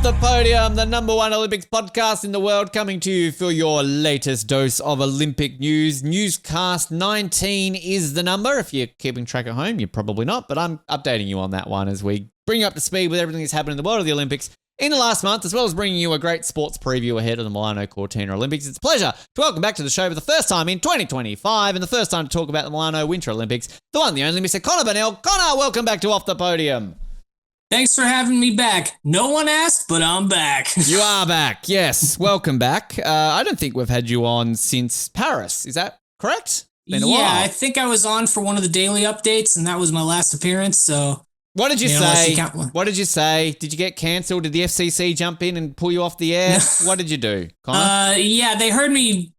the Podium, the number one Olympics podcast in the world, coming to you for your latest dose of Olympic news. Newscast 19 is the number. If you're keeping track at home, you're probably not, but I'm updating you on that one as we bring you up to speed with everything that's happened in the world of the Olympics in the last month, as well as bringing you a great sports preview ahead of the Milano Cortina Olympics. It's a pleasure to welcome back to the show for the first time in 2025 and the first time to talk about the Milano Winter Olympics, the one, the only Mr. Connor Burnell. Connor, welcome back to Off the Podium. Thanks for having me back. No one asked, but I'm back. You are back. Yes. Welcome back. I don't think we've had you on since Paris. Is that correct? Been a while. I think I was on for one of the daily updates, and that was my last appearance. So, what did you say? What did you say? Did you get cancelled? Did the FCC jump in and pull you off the air? What did you do, Connor? Yeah, they heard me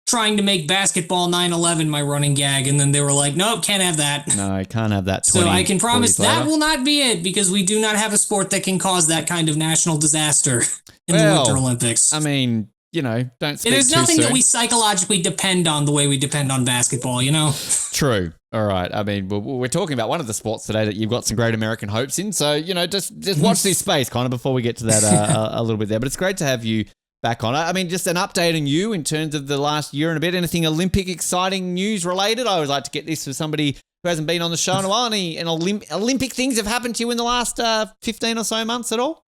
trying to make basketball 9/11 my running gag, and then they were like, nope, can't have that. No, can't have that. So I can promise that will not be it, because we do not have a sport that can cause that kind of national disaster in the Winter Olympics. I mean, you know, don't speak There's too nothing soon. that we psychologically depend on the way we depend on basketball, you know? True. All right. I mean, we're talking about one of the sports today that you've got some great American hopes in. So, you know, just watch this space, Connor, before we get to that a little bit there. But it's great to have you back on. I mean, just an update on you in terms of the last year and a bit. Anything Olympic exciting news related? I always like to get this for somebody who hasn't been on the show in a while. Any Olympic things have happened to you in the last 15 or so months at all?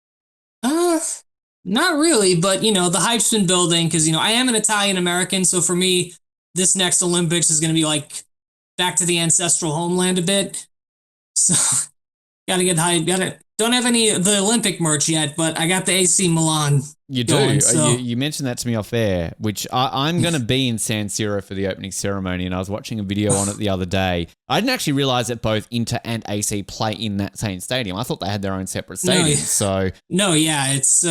Not really, but, you know, the hype's been building because, you know, I am an Italian American. So for me, this next Olympics is going to be like back to the ancestral homeland a bit. So gotta get hyped. Don't have any of the Olympic merch yet, but I got the AC Milan. You going, do. so. You mentioned that to me off air, which I'm going to be in San Siro for the opening ceremony, and I was watching a video on it the other day. I didn't actually realize that both Inter and AC play in that same stadium. I thought they had their own separate stadiums. It's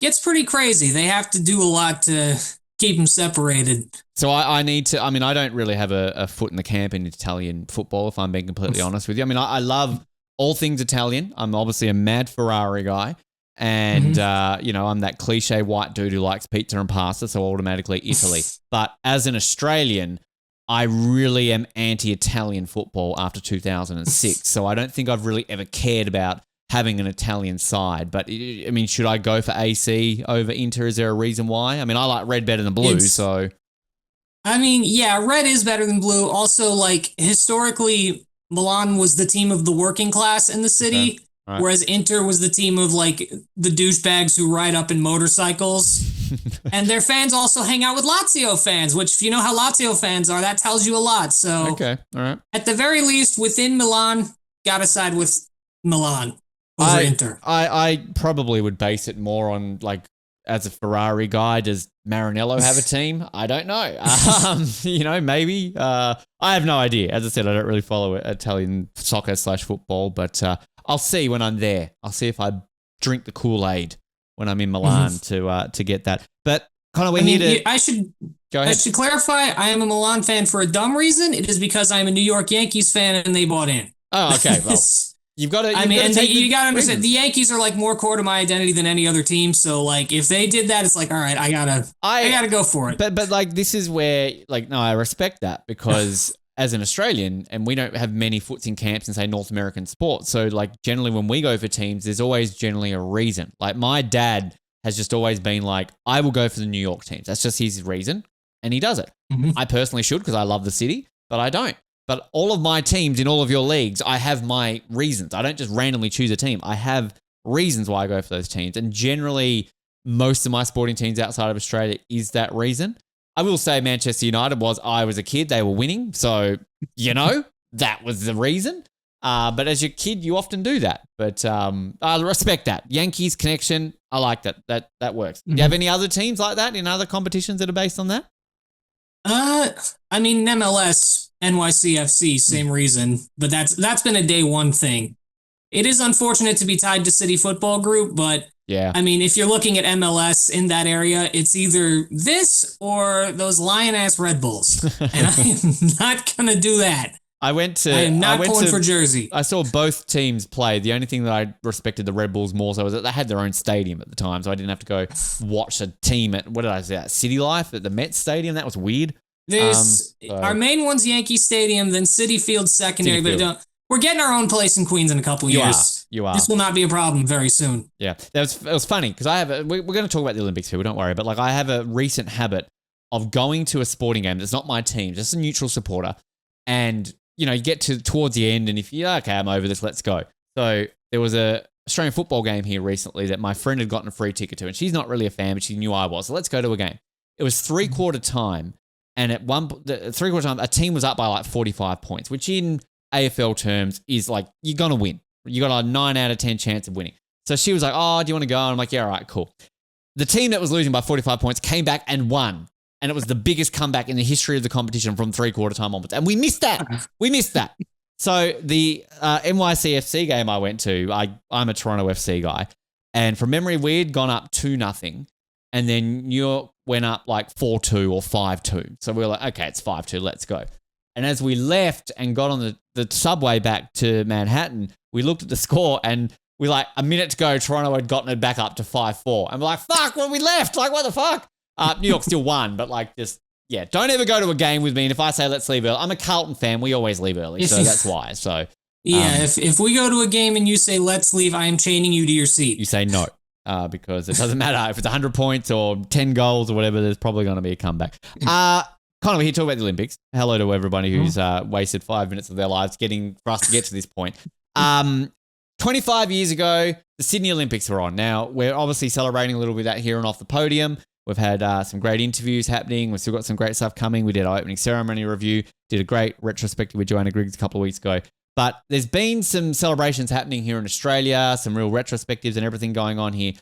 gets pretty crazy. They have to do a lot to keep them separated. So I need to, I mean, I don't really have a foot in the camp in Italian football, if I'm being completely honest with you. I mean, I love all things Italian. I'm obviously a mad Ferrari guy. And, you know, I'm that cliche white dude who likes pizza and pasta, so automatically Italy. But as an Australian, I really am anti-Italian football after 2006. So I don't think I've really ever cared about having an Italian side. But, I mean, should I go for AC over Inter? Is there a reason why? I mean, I like red better than blue, so. I mean, yeah, red is better than blue. Also, like, historically, Milan was the team of the working class in the city. Okay. Right. Whereas Inter was the team of, like, the douchebags who ride up in motorcycles. And their fans also hang out with Lazio fans, which, if you know how Lazio fans are, that tells you a lot. So, okay, all right. At the very least, within Milan, gotta side with Milan over Inter. I probably would base it more on, like, as a Ferrari guy, does Maranello have a team? I don't know. You know, maybe. I have no idea. As I said, I don't really follow Italian soccer / football, but I'll see when I'm there. I'll see if I drink the Kool-Aid when I'm in Milan to get that. But Connor, I should clarify. I am a Milan fan for a dumb reason. It is because I'm a New York Yankees fan and they bought in. Oh, okay. Well, you've got to. You got to understand. The Yankees are like more core to my identity than any other team. So like, if they did that, it's like, all right, I gotta go for it. But like, this is where, like, no, I respect that because. As an Australian, and we don't have many foots in camps in, say, North American sports. So, like, generally when we go for teams, there's always generally a reason. Like, my dad has just always been like, I will go for the New York teams. That's just his reason, and he does it. I personally should because I love the city, but I don't. But all of my teams in all of your leagues, I have my reasons. I don't just randomly choose a team. I have reasons why I go for those teams. And generally, most of my sporting teams outside of Australia is that reason. I will say Manchester United I was a kid, they were winning. So, you know, that was the reason. But as your kid, you often do that. But I respect that. Yankees connection, I like that. That works. Do you have any other teams like that in other competitions that are based on that? I mean, MLS, NYCFC, same reason. But that's been a day one thing. It is unfortunate to be tied to City Football Group, but yeah. I mean, if you're looking at MLS in that area, it's either this or those lion-ass Red Bulls. And I am not going to do that. I am not going for Jersey. I saw both teams play. The only thing that I respected the Red Bulls more so was that they had their own stadium at the time, so I didn't have to go watch a team at, what did I say, at City Life at the Met Stadium. That was weird. Our main one's Yankee Stadium, then Citi Field secondary. Citi Field. we're getting our own place in Queens in a couple years. You are. This will not be a problem very soon. Yeah, it was funny because we're going to talk about the Olympics here. Don't worry, but like I have a recent habit of going to a sporting game that's not my team, just a neutral supporter, and you get towards the end, and if you're okay, I'm over this, let's go. So there was a Australian football game here recently that my friend had gotten a free ticket to, and she's not really a fan, but she knew I was. So let's go to a game. It was 3/4 time, and at 3/4 time, a team was up by like 45 points, which in AFL terms is like you're gonna win. You got a 9 out of 10 chance of winning. So she was like, "Oh, do you want to go?" And I'm like, "Yeah, all right, cool." The team that was losing by 45 points came back and won. And it was the biggest comeback in the history of the competition from 3/4 time onwards. And we missed that. So the NYCFC game I went to, I'm a Toronto FC guy. And from memory, we'd gone up 2-0. And then New York went up like 4-2 or 5-2. So we were like, okay, it's 5-2, let's go. And as we left and got on the subway back to Manhattan, we looked at the score and we like a minute to go, Toronto had gotten it back up to 5-4. And we're like, fuck, when we left, like what the fuck? New York still won, but like don't ever go to a game with me. And if I say let's leave early, I'm a Carlton fan. We always leave early, so that's why. So if we go to a game and you say let's leave, I am chaining you to your seat. You say no, because it doesn't matter if it's 100 points or 10 goals or whatever. There's probably going to be a comeback. Connor, we're here to talk about the Olympics. Hello to everybody who's wasted 5 minutes of their lives for us to get to this point. 25 years ago, the Sydney Olympics were on. Now we're obviously celebrating a little bit of that here and off the podium. We've had some great interviews happening. We've still got some great stuff coming. We did our opening ceremony review, did a great retrospective with Joanna Griggs a couple of weeks ago. But there's been some celebrations happening here in Australia, some real retrospectives and everything going on here.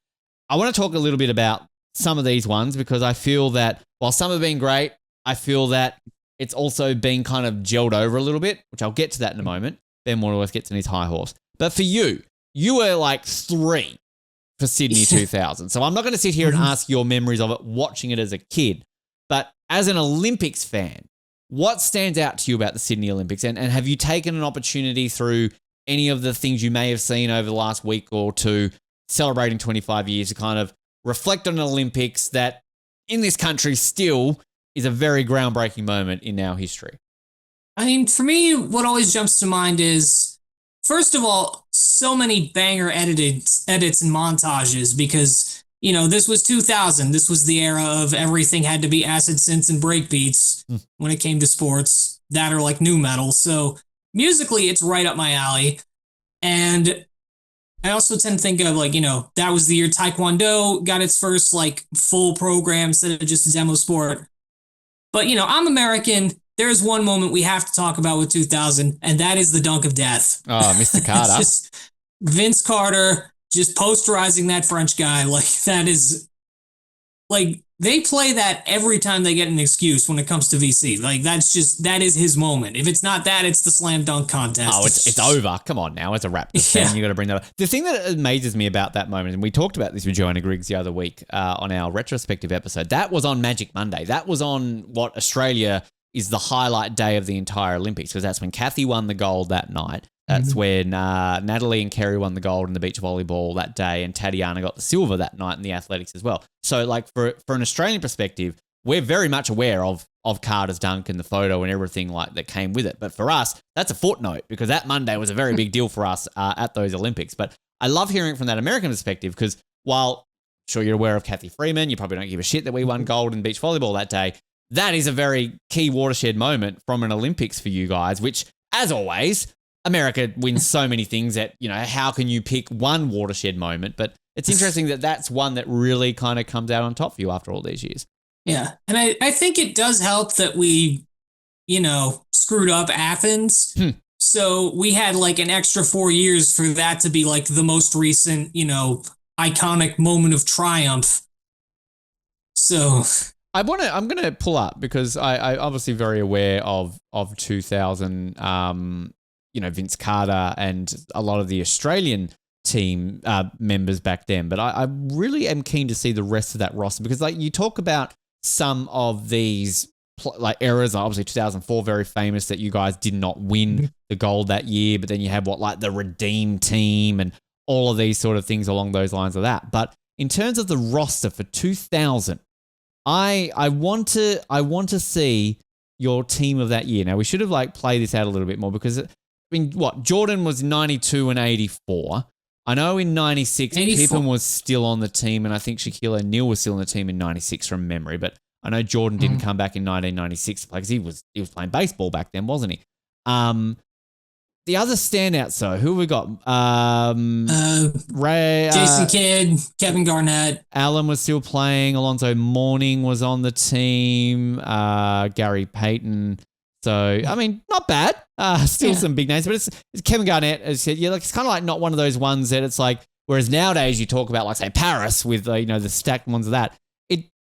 I want to talk a little bit about some of these ones because I feel that while some have been great, I feel that it's also been kind of gelled over a little bit, which I'll get to that in a moment. Ben Waterworth gets on his high horse. But for you were like 3 for Sydney 2000. So I'm not going to sit here and ask your memories of it watching it as a kid. But as an Olympics fan, what stands out to you about the Sydney Olympics? And have you taken an opportunity through any of the things you may have seen over the last week or two celebrating 25 years to kind of reflect on an Olympics that in this country still is a very groundbreaking moment in our history? I mean, for me, what always jumps to mind is, first of all, so many banger edits and montages because, this was 2000. This was the era of everything had to be acid synths and breakbeats when it came to sports that are like new metal. So musically, it's right up my alley. And I also tend to think of that was the year Taekwondo got its first like full program instead of just a demo sport. But, I'm American. There's one moment we have to talk about with 2000, and that is the dunk of death. Oh, Mr. Carter. Just Vince Carter just posterizing that French guy. Like, that is, like, they play that every time they get an excuse when it comes to VC. Like, that is his moment. If it's not that, it's the slam dunk contest. Oh, it's over. Come on now. As a Raptors fan, you got to bring that up. The thing that amazes me about that moment, and we talked about this with Joanna Griggs the other week on our retrospective episode, that was on Magic Monday. That was on what Australia is the highlight day of the entire Olympics, because that's when Kathy won the gold that night. That's when Natalie and Kerry won the gold in the beach volleyball that day, and Tatiana got the silver that night in the athletics as well. So, like, for an Australian perspective, we're very much aware of Carter's dunk and the photo and everything like that came with it. But for us, that's a footnote because that Monday was a very big deal for us at those Olympics. But I love hearing from that American perspective because while sure you're aware of Kathy Freeman, you probably don't give a shit that we won gold in beach volleyball that day. That is a very key watershed moment from an Olympics for you guys, which, as always, America wins so many things that, how can you pick one watershed moment? But it's interesting that that's one that really kind of comes out on top for you after all these years. Yeah. And I think it does help that we, screwed up Athens. So we had like an extra 4 years for that to be like the most recent, iconic moment of triumph. So I'm going to pull up because I obviously very aware of 2000, Vince Carter and a lot of the Australian team members back then. But I really am keen to see the rest of that roster because like you talk about some of these eras, obviously 2004, very famous that you guys did not win the gold that year. But then you have the Redeem team and all of these sort of things along those lines of that. But in terms of the roster for 2000, I want to see your team of that year. Now we should have played this out a little bit more because mean, what? Jordan was 92 and 84. I know in 96, 84. Pippen was still on the team, and I think Shaquille O'Neal was still on the team in 96 from memory, but I know Jordan didn't come back in 1996 because he was playing baseball back then, wasn't he? The other standouts, though, who have we got? Ray, Jason Kidd, Kevin Garnett. Allen was still playing. Alonzo Mourning was on the team. Gary Payton. So, I mean, not bad. Still some big names, but it's Kevin Garnett. As I said, it's kind of like not one of those ones that it's like, whereas nowadays you talk about, like, say, Paris with, the stacked ones of that.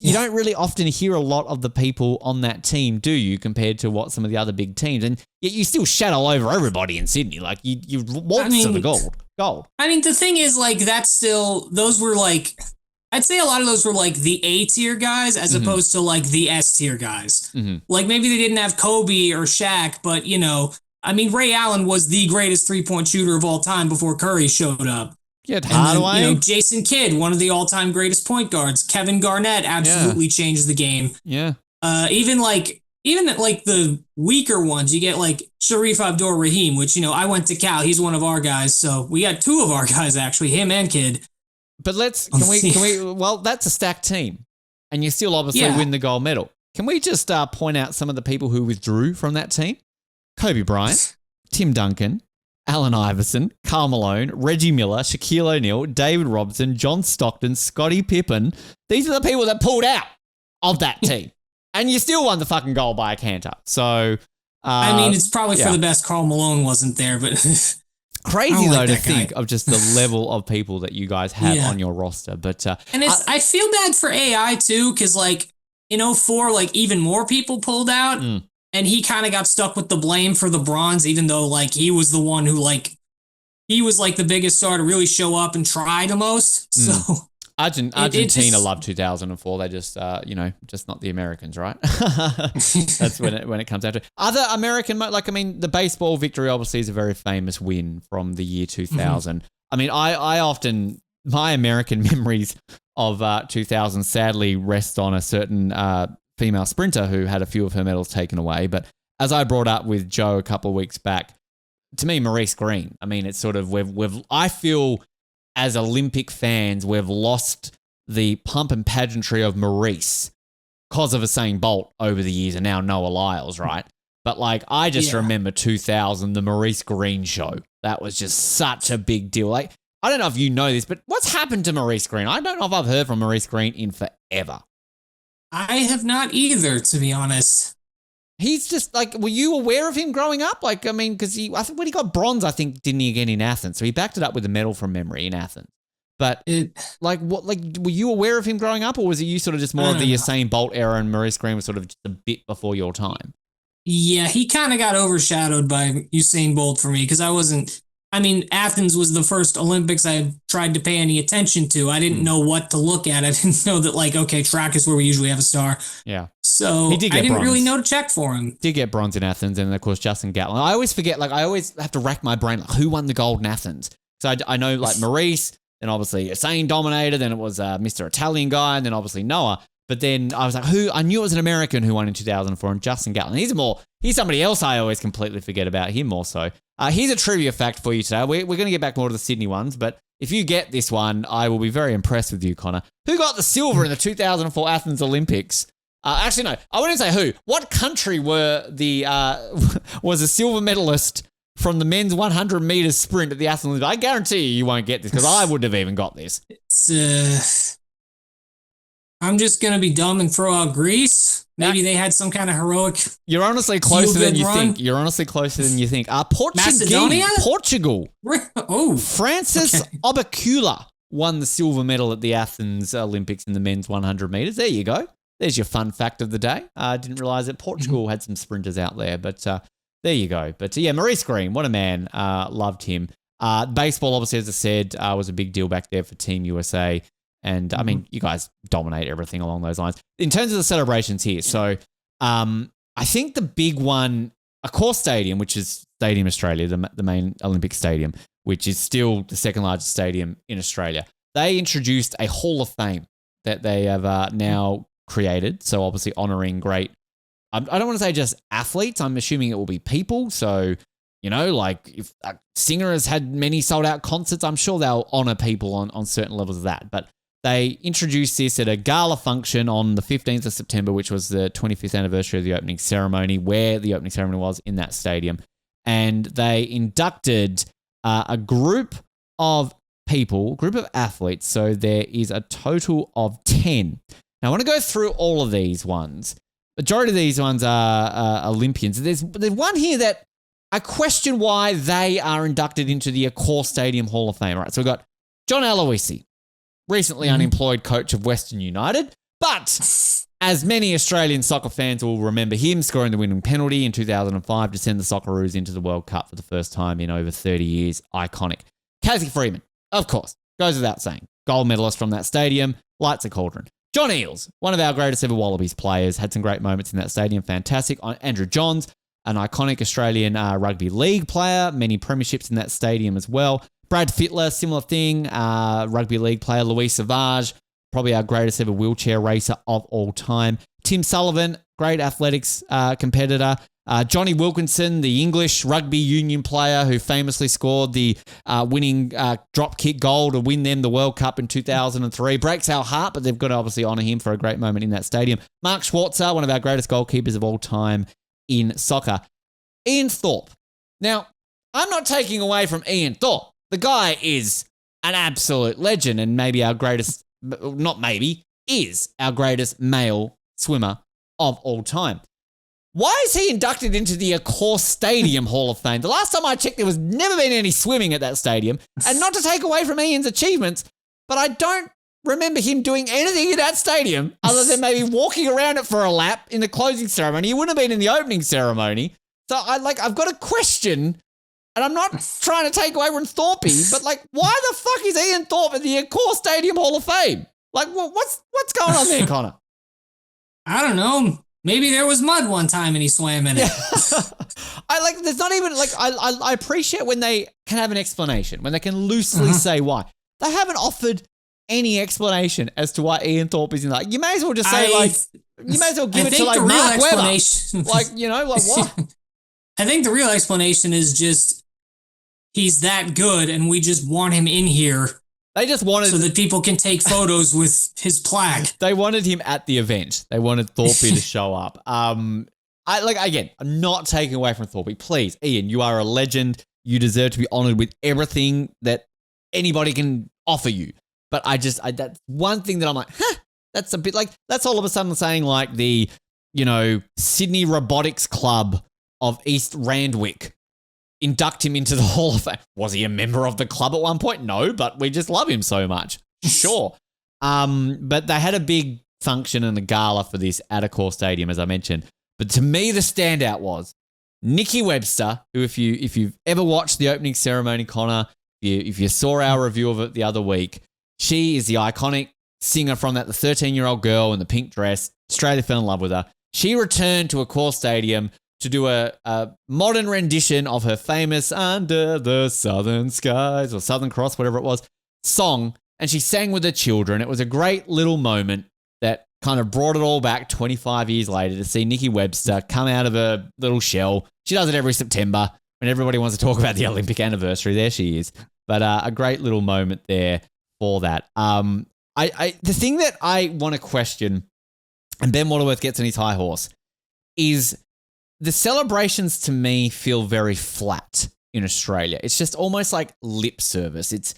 You don't really often hear a lot of the people on that team, do you, compared to what some of the other big teams? And yet you still shat all over everybody in Sydney. Like, you waltz to the gold. I mean, the thing is, like, that's still, those were, like, I'd say a lot of those were, like, the A-tier guys as opposed to, like, the S-tier guys. Like, maybe they didn't have Kobe or Shaq, but, I mean, Ray Allen was the greatest three-point shooter of all time before Curry showed up. Yeah, Hardaway. Jason Kidd, one of the all-time greatest point guards. Kevin Garnett absolutely changed the game. Yeah. Even the weaker ones, you get like Sharif Abdur-Rahim, which, I went to Cal. He's one of our guys. So we got two of our guys, actually, him and Kidd. But can we, well, that's a stacked team. And you still obviously win the gold medal. Can we just point out some of the people who withdrew from that team? Kobe Bryant, Tim Duncan, Allen Iverson, Karl Malone, Reggie Miller, Shaquille O'Neal, David Robinson, John Stockton, Scottie Pippen. These are the people that pulled out of that team. And you still won the fucking gold by a canter. So, I mean, it's probably for the best Karl Malone wasn't there, but crazy though to think of just the level of people that you guys have on your roster. But and I feel bad for AI too, because like in 04, like even more people pulled out. And he kind of got stuck with the blame for the bronze, even though, like, he was the one who, like, he was, like, the biggest star to really show up and try the most. So Argentina loved 2004. They just, just not the Americans, right? That's when it comes down to other American, like, I mean, the baseball victory obviously is a very famous win from the year 2000. I mean, I often, my American memories of 2000 sadly rest on a certain female sprinter who had a few of her medals taken away. But as I brought up with Joe a couple of weeks back, to me, Maurice Green, I mean, it's sort of, I feel as Olympic fans, we've lost the pump and pageantry of Maurice because of Usain Bolt over the years and now Noah Lyles, right? But like, I just remember 2000, the Maurice Green show. That was just such a big deal. Like, I don't know if you know this, but what's happened to Maurice Green? I don't know if I've heard from Maurice Green in forever. I have not either, to be honest. He's just like, were you aware of him growing up? Like, I mean, because I think when he got bronze, I think, didn't he again in Athens? So he backed it up with a medal from memory in Athens. But were you aware of him growing up, or was it you sort of just more of the Usain Bolt era and Maurice Green was sort of just a bit before your time? Yeah, he kind of got overshadowed by Usain Bolt for me because Athens was the first Olympics I tried to pay any attention to. I didn't know what to look at. I didn't know that, like, okay, track is where we usually have a star. Yeah. So I didn't really know to check for him. Did get bronze in Athens, and of course Justin Gatlin. I always forget, like, I always have to rack my brain, like, who won the gold in Athens? So I know, like, Maurice, then obviously Usain dominated, then it was Mr. Italian guy, and then obviously Noah. But then I was like, I knew it was an American who won in 2004, and Justin Gatlin. He's somebody else I always completely forget about, him more so. Here's a trivia fact for you today. We're going to get back more to the Sydney ones, but if you get this one, I will be very impressed with you, Connor. Who got the silver in the 2004 Athens Olympics? Actually, no, I wouldn't say who. What country was a silver medalist from the men's 100 meters sprint at the Athens Olympics? I guarantee you won't get this because I wouldn't have even got this. I'm just going to be dumb and throw out Greece. Maybe they had some kind of heroic. You're honestly closer than you think. You're honestly closer than you think. Macedonia? Portugal. Oh. Francis Obacula won the silver medal at the Athens Olympics in the men's 100 meters. There you go. There's your fun fact of the day. I didn't realize that Portugal had some sprinters out there, but there you go. But yeah, Maurice Green, what a man. Loved him. Baseball, obviously, as I said, was a big deal back there for Team USA. And I mean, you guys dominate everything along those lines. In terms of the celebrations here, so I think the big one, Accor Stadium, which is Stadium Australia, the main Olympic stadium, which is still the second largest stadium in Australia, they introduced a Hall of Fame that they have now created. So obviously honouring great, I don't want to say just athletes. I'm assuming it will be people. So You know, like if a singer has had many sold out concerts, I'm sure they'll honor people on certain levels of that. But they introduced this at a gala function on the 15th of September, which was the 25th anniversary of the opening ceremony, where the opening ceremony was in that stadium. And they inducted a group of people, group of athletes. So there is a total of 10. Now, I want to go through all of these ones. Majority of these ones are Olympians. There's one here that I question why they are inducted into the Accor Stadium Hall of Fame. Right, so we've got John Aloisi, recently unemployed coach of Western United, but as many Australian soccer fans will remember him scoring the winning penalty in 2005 to send the Socceroos into the World Cup for the first time in over 30 years. Iconic. Casey Freeman, of course, goes without saying. Gold medalist from that stadium, lights a cauldron. John Eales, one of our greatest ever Wallabies players, had some great moments in that stadium. Fantastic. Andrew Johns, an iconic Australian rugby league player, many premierships in that stadium as well. Brad Fittler, similar thing, rugby league player. Louis Savage, probably our greatest ever wheelchair racer of all time. Tim Sullivan, great athletics competitor. Johnny Wilkinson, the English rugby union player who famously scored the winning drop kick goal to win them the World Cup in 2003. Breaks our heart, but they've got to obviously honour him for a great moment in that stadium. Mark Schwarzer, one of our greatest goalkeepers of all time in soccer. Ian Thorpe. Now, I'm not taking away from Ian Thorpe. The guy is an absolute legend and maybe our greatest, not maybe, is our greatest male swimmer of all time. Why is he inducted into the Accor Stadium Hall of Fame? The last time I checked, there was never been any swimming at that stadium. And not to take away from Ian's achievements, but I don't remember him doing anything in that stadium other than maybe walking around it for a lap in the closing ceremony. He wouldn't have been in the opening ceremony. So I've got a question, and I'm not trying to take away from Thorpe, but why the fuck is Ian Thorpe at the Accor Stadium Hall of Fame? What's going on there, Connor? I don't know. Maybe there was mud one time and he swam in it. There's not even I appreciate when they can have an explanation, when they can loosely say why. They haven't offered any explanation as to why Ian Thorpe is in that. You may as well just say you may as well give it to Mark Webber. What? I think the real explanation is just he's that good and we just want him in here. They just wanted so that people can take photos with his plaque. They wanted him at the event. They wanted Thorpe to show up. I'm not taking away from Thorpe. Please, Ian, you are a legend. You deserve to be honored with everything that anybody can offer you. But that's one thing that I'm like, that's a bit that's all of a sudden saying the, Sydney Robotics Club of East Randwick induct him into the Hall of Fame. Was he a member of the club at one point? No, but we just love him so much. Sure. But they had a big function and a gala for this at Accor Stadium, as I mentioned. But to me, the standout was Nikki Webster, who if you've ever watched the opening ceremony, Connor, if you saw our review of it the other week, she is the iconic singer from that, the 13-year-old girl in the pink dress. Australia fell in love with her. She returned to Accor Stadium to do a modern rendition of her famous Under the Southern Skies or Southern Cross, whatever it was, song. And she sang with the children. It was a great little moment that kind of brought it all back 25 years later to see Nikki Webster come out of a little shell. She does it every September when everybody wants to talk about the Olympic anniversary. There she is. But a great little moment there for that. The thing that I want to question, and Ben Waterworth gets on his high horse, is the celebrations to me feel very flat in Australia. It's just almost like lip service. It's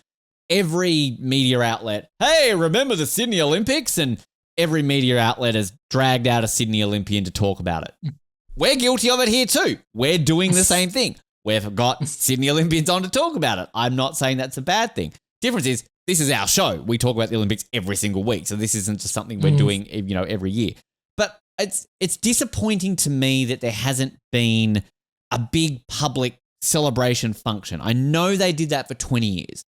every media outlet, hey, remember the Sydney Olympics? And every media outlet has dragged out a Sydney Olympian to talk about it. We're guilty of it here too. We're doing the same thing. We've got Sydney Olympians on to talk about it. I'm not saying that's a bad thing. Difference is, this is our show. We talk about the Olympics every single week. So this isn't just something we're doing, every year. But it's disappointing to me that there hasn't been a big public celebration function. I know they did that for 20 years.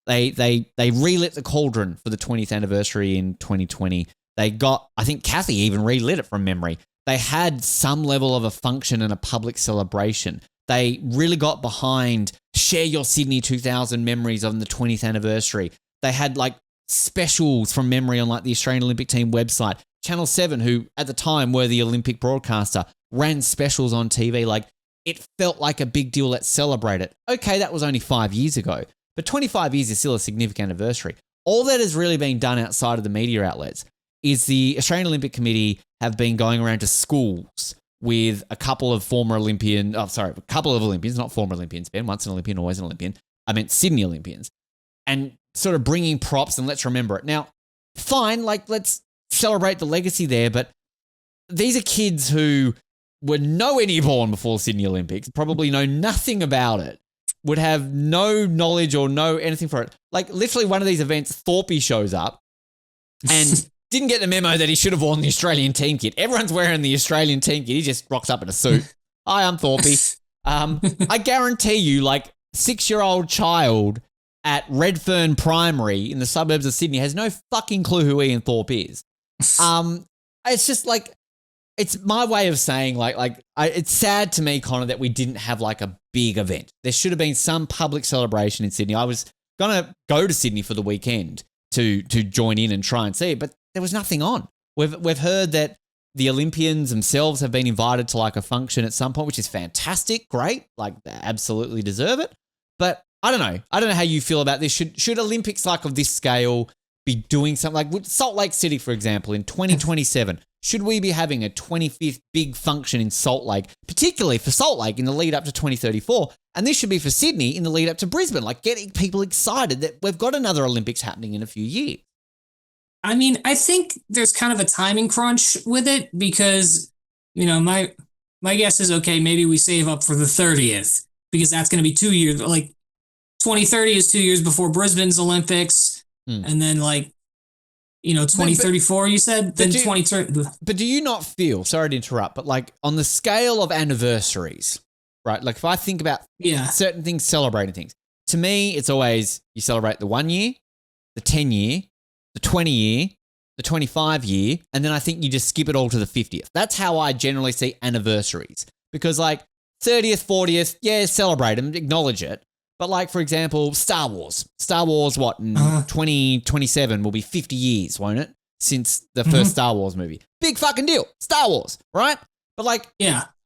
They relit the cauldron for the 20th anniversary in 2020. They got, I think Kathy even relit it from memory. They had some level of a function and a public celebration. They really got behind share your Sydney 2000 memories on the 20th anniversary. They had specials from memory on the Australian Olympic team website. Channel 7, who at the time were the Olympic broadcaster, ran specials on TV. it felt like a big deal. Let's celebrate it. Okay, that was only 5 years ago, but 25 years is still a significant anniversary. All that has really been done outside of the media outlets is the Australian Olympic Committee have been going around to schools with a couple of Olympians, not former Olympians, Ben, once an Olympian, always an Olympian. I meant Sydney Olympians, and sort of bringing props and let's remember it. Now, fine, like let's celebrate the legacy there, but these are kids who were nowhere near born before the Sydney Olympics, probably know nothing about it, would have no knowledge or know anything for it. Like literally one of these events, Thorpe shows up and didn't get the memo that he should have worn the Australian team kit. Everyone's wearing the Australian team kit. He just rocks up in a suit. Hi, I'm Thorpe. I guarantee you, like 6-year-old child at Redfern Primary in the suburbs of Sydney has no fucking clue who Ian Thorpe is. It's just like, it's my way of saying it's sad to me, Connor, that we didn't have like a big event. There should have been some public celebration in Sydney. I was going to go to Sydney for the weekend to join in and try and see it, but there was nothing on. We've heard that the Olympians themselves have been invited to like a function at some point, which is fantastic, great, like they absolutely deserve it. But I don't know. I don't know how you feel about this. Should Olympics like of this scale be doing something like with Salt Lake City, for example, in 2027? Should we be having a 25th big function in Salt Lake, particularly for Salt Lake in the lead up to 2034? And this should be for Sydney in the lead up to Brisbane, like getting people excited that we've got another Olympics happening in a few years. I mean, I think there's kind of a timing crunch with it because, my guess is, okay, maybe we save up for the 30th because that's going to be 2 years. Like 2030 is 2 years before Brisbane's Olympics. And then 2034, you said? Then 2030. But do you not feel, sorry to interrupt, but like on the scale of anniversaries, right? Like if I think about certain things, celebrating things, to me, it's always you celebrate the 1 year, the 10 year, the 20 year, the 25 year, and then I think you just skip it all to the 50th. That's how I generally see anniversaries because like 30th, 40th, yeah, celebrate them, acknowledge it. But like, for example, Star Wars, what, in 2027 will be 50 years, won't it? Since the first Star Wars movie. Big fucking deal. Star Wars, right? But like,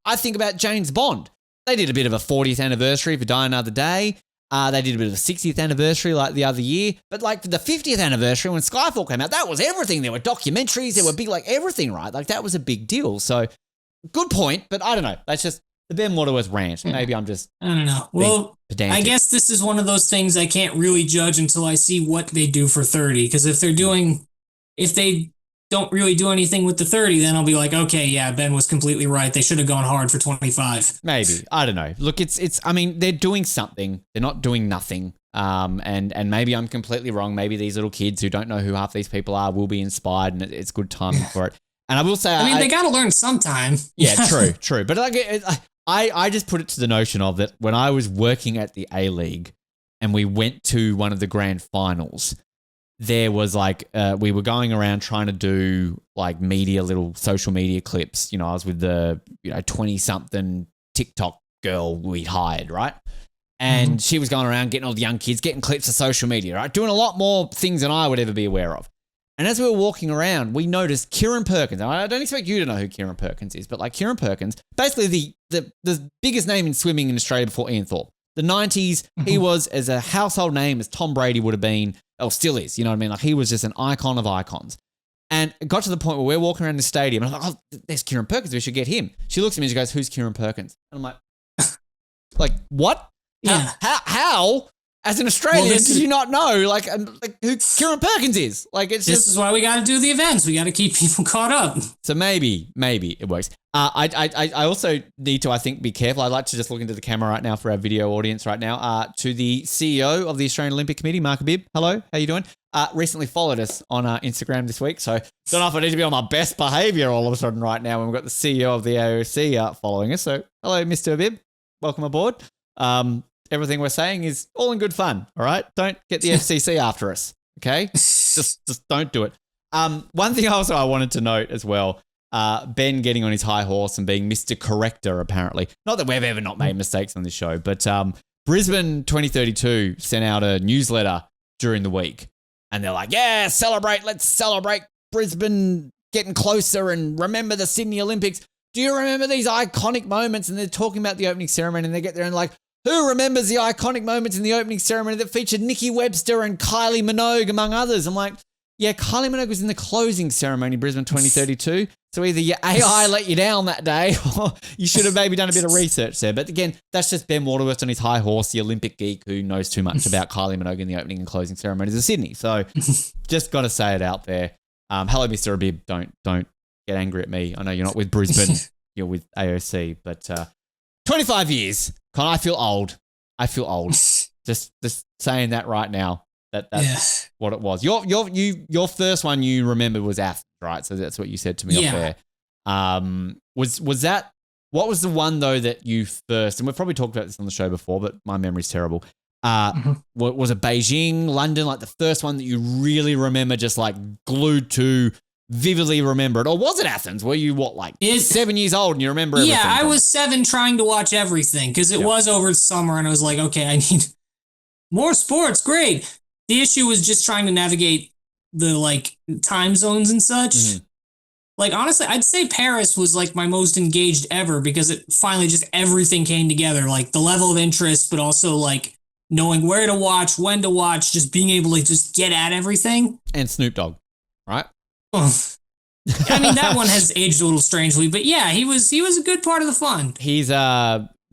I think about James Bond. They did a bit of a 40th anniversary for Die Another Day. They did a bit of a 60th anniversary like the other year. But like for the 50th anniversary when Skyfall came out, that was everything. There were documentaries. There were big, like everything, right? Like that was a big deal. So good point. But I don't know. That's just the Ben Waterworth rant. Maybe I'm just... I don't know. Well, pedantic. I guess this is one of those things I can't really judge until I see what they do for 30. Because if they don't really do anything with the 30, then I'll be like, okay, yeah, Ben was completely right. They should have gone hard for 25. Maybe. I don't know. Look, I mean, they're doing something. They're not doing nothing. And maybe I'm completely wrong. Maybe these little kids who don't know who half these people are will be inspired and it's good timing for it. And I will say... I mean, they got to learn sometime. Yeah, true. But like, I just put it to the notion of that when I was working at the A-League and we went to one of the grand finals, there was like, we were going around trying to do like little social media clips. I was with the, 20-something TikTok girl we hired, right? And she was going around getting all the young kids, getting clips of social media, right? Doing a lot more things than I would ever be aware of. And as we were walking around, we noticed Kieran Perkins. I don't expect you to know who Kieran Perkins is, but like Kieran Perkins, basically the biggest name in swimming in Australia before Ian Thorpe. The 90s, he was as a household name as Tom Brady would have been, or still is, you know what I mean? Like he was just an icon of icons. And it got to the point where we're walking around the stadium and I'm like, oh, there's Kieran Perkins. We should get him. She looks at me and she goes, who's Kieran Perkins? And I'm like, what? Yeah. How? As an Australian, did you not know like who Kieran Perkins is? Like this is why we got to do the events. We got to keep people caught up. So maybe it works. I also need to, I think, be careful. I'd like to just look into the camera right now for our video audience right now. To the CEO of the Australian Olympic Committee, Mark Abib. Hello, how you doing? Recently followed us on Instagram this week, so don't know if I need to be on my best behaviour all of a sudden right now when we've got the CEO of the AOC following us. So hello, Mr. Abib. Welcome aboard. Everything we're saying is all in good fun, all right? Don't get the FCC after us, okay? Just don't do it. One thing also I wanted to note as well, Ben getting on his high horse and being Mr. Corrector, apparently. Not that we've ever not made mistakes on this show, but Brisbane 2032 sent out a newsletter during the week, and they're like, yeah, let's celebrate Brisbane getting closer and remember the Sydney Olympics. do you remember these iconic moments? And they're talking about the opening ceremony and they get there and like, who remembers the iconic moments in the opening ceremony that featured Nikki Webster and Kylie Minogue, among others? I'm like, yeah, Kylie Minogue was in the closing ceremony, Brisbane 2032. So either your AI let you down that day or you should have maybe done a bit of research there. But again, that's just Ben Waterworth on his high horse, the Olympic geek who knows too much about Kylie Minogue in the opening and closing ceremonies of Sydney. So just got to say it out there. Hello, Mr. Abib. Don't get angry at me. I know you're not with Brisbane. You're with AOC. But 25 years. I feel old. Just saying that right now. That's what it was. Your first one you remember was Athens, right? So that's what you said to me off air. Was that, what was the one though that you first, and we've probably talked about this on the show before, but my memory's terrible. Was it Beijing, London, like the first one that you really remember, just like glued to, vividly remember it? Or was it Athens? Were you 7 years old and you remember everything? Yeah, I was 7 trying to watch everything because it was over summer and I was like, okay, I need more sports. Great. The issue was just trying to navigate the time zones and such. Like, honestly, I'd say Paris was like my most engaged ever because it finally just everything came together. Like the level of interest, but also like knowing where to watch, when to watch, just being able to just get at everything. And Snoop Dogg, right? I mean, that one has aged a little strangely, but yeah, he was a good part of the fun. He's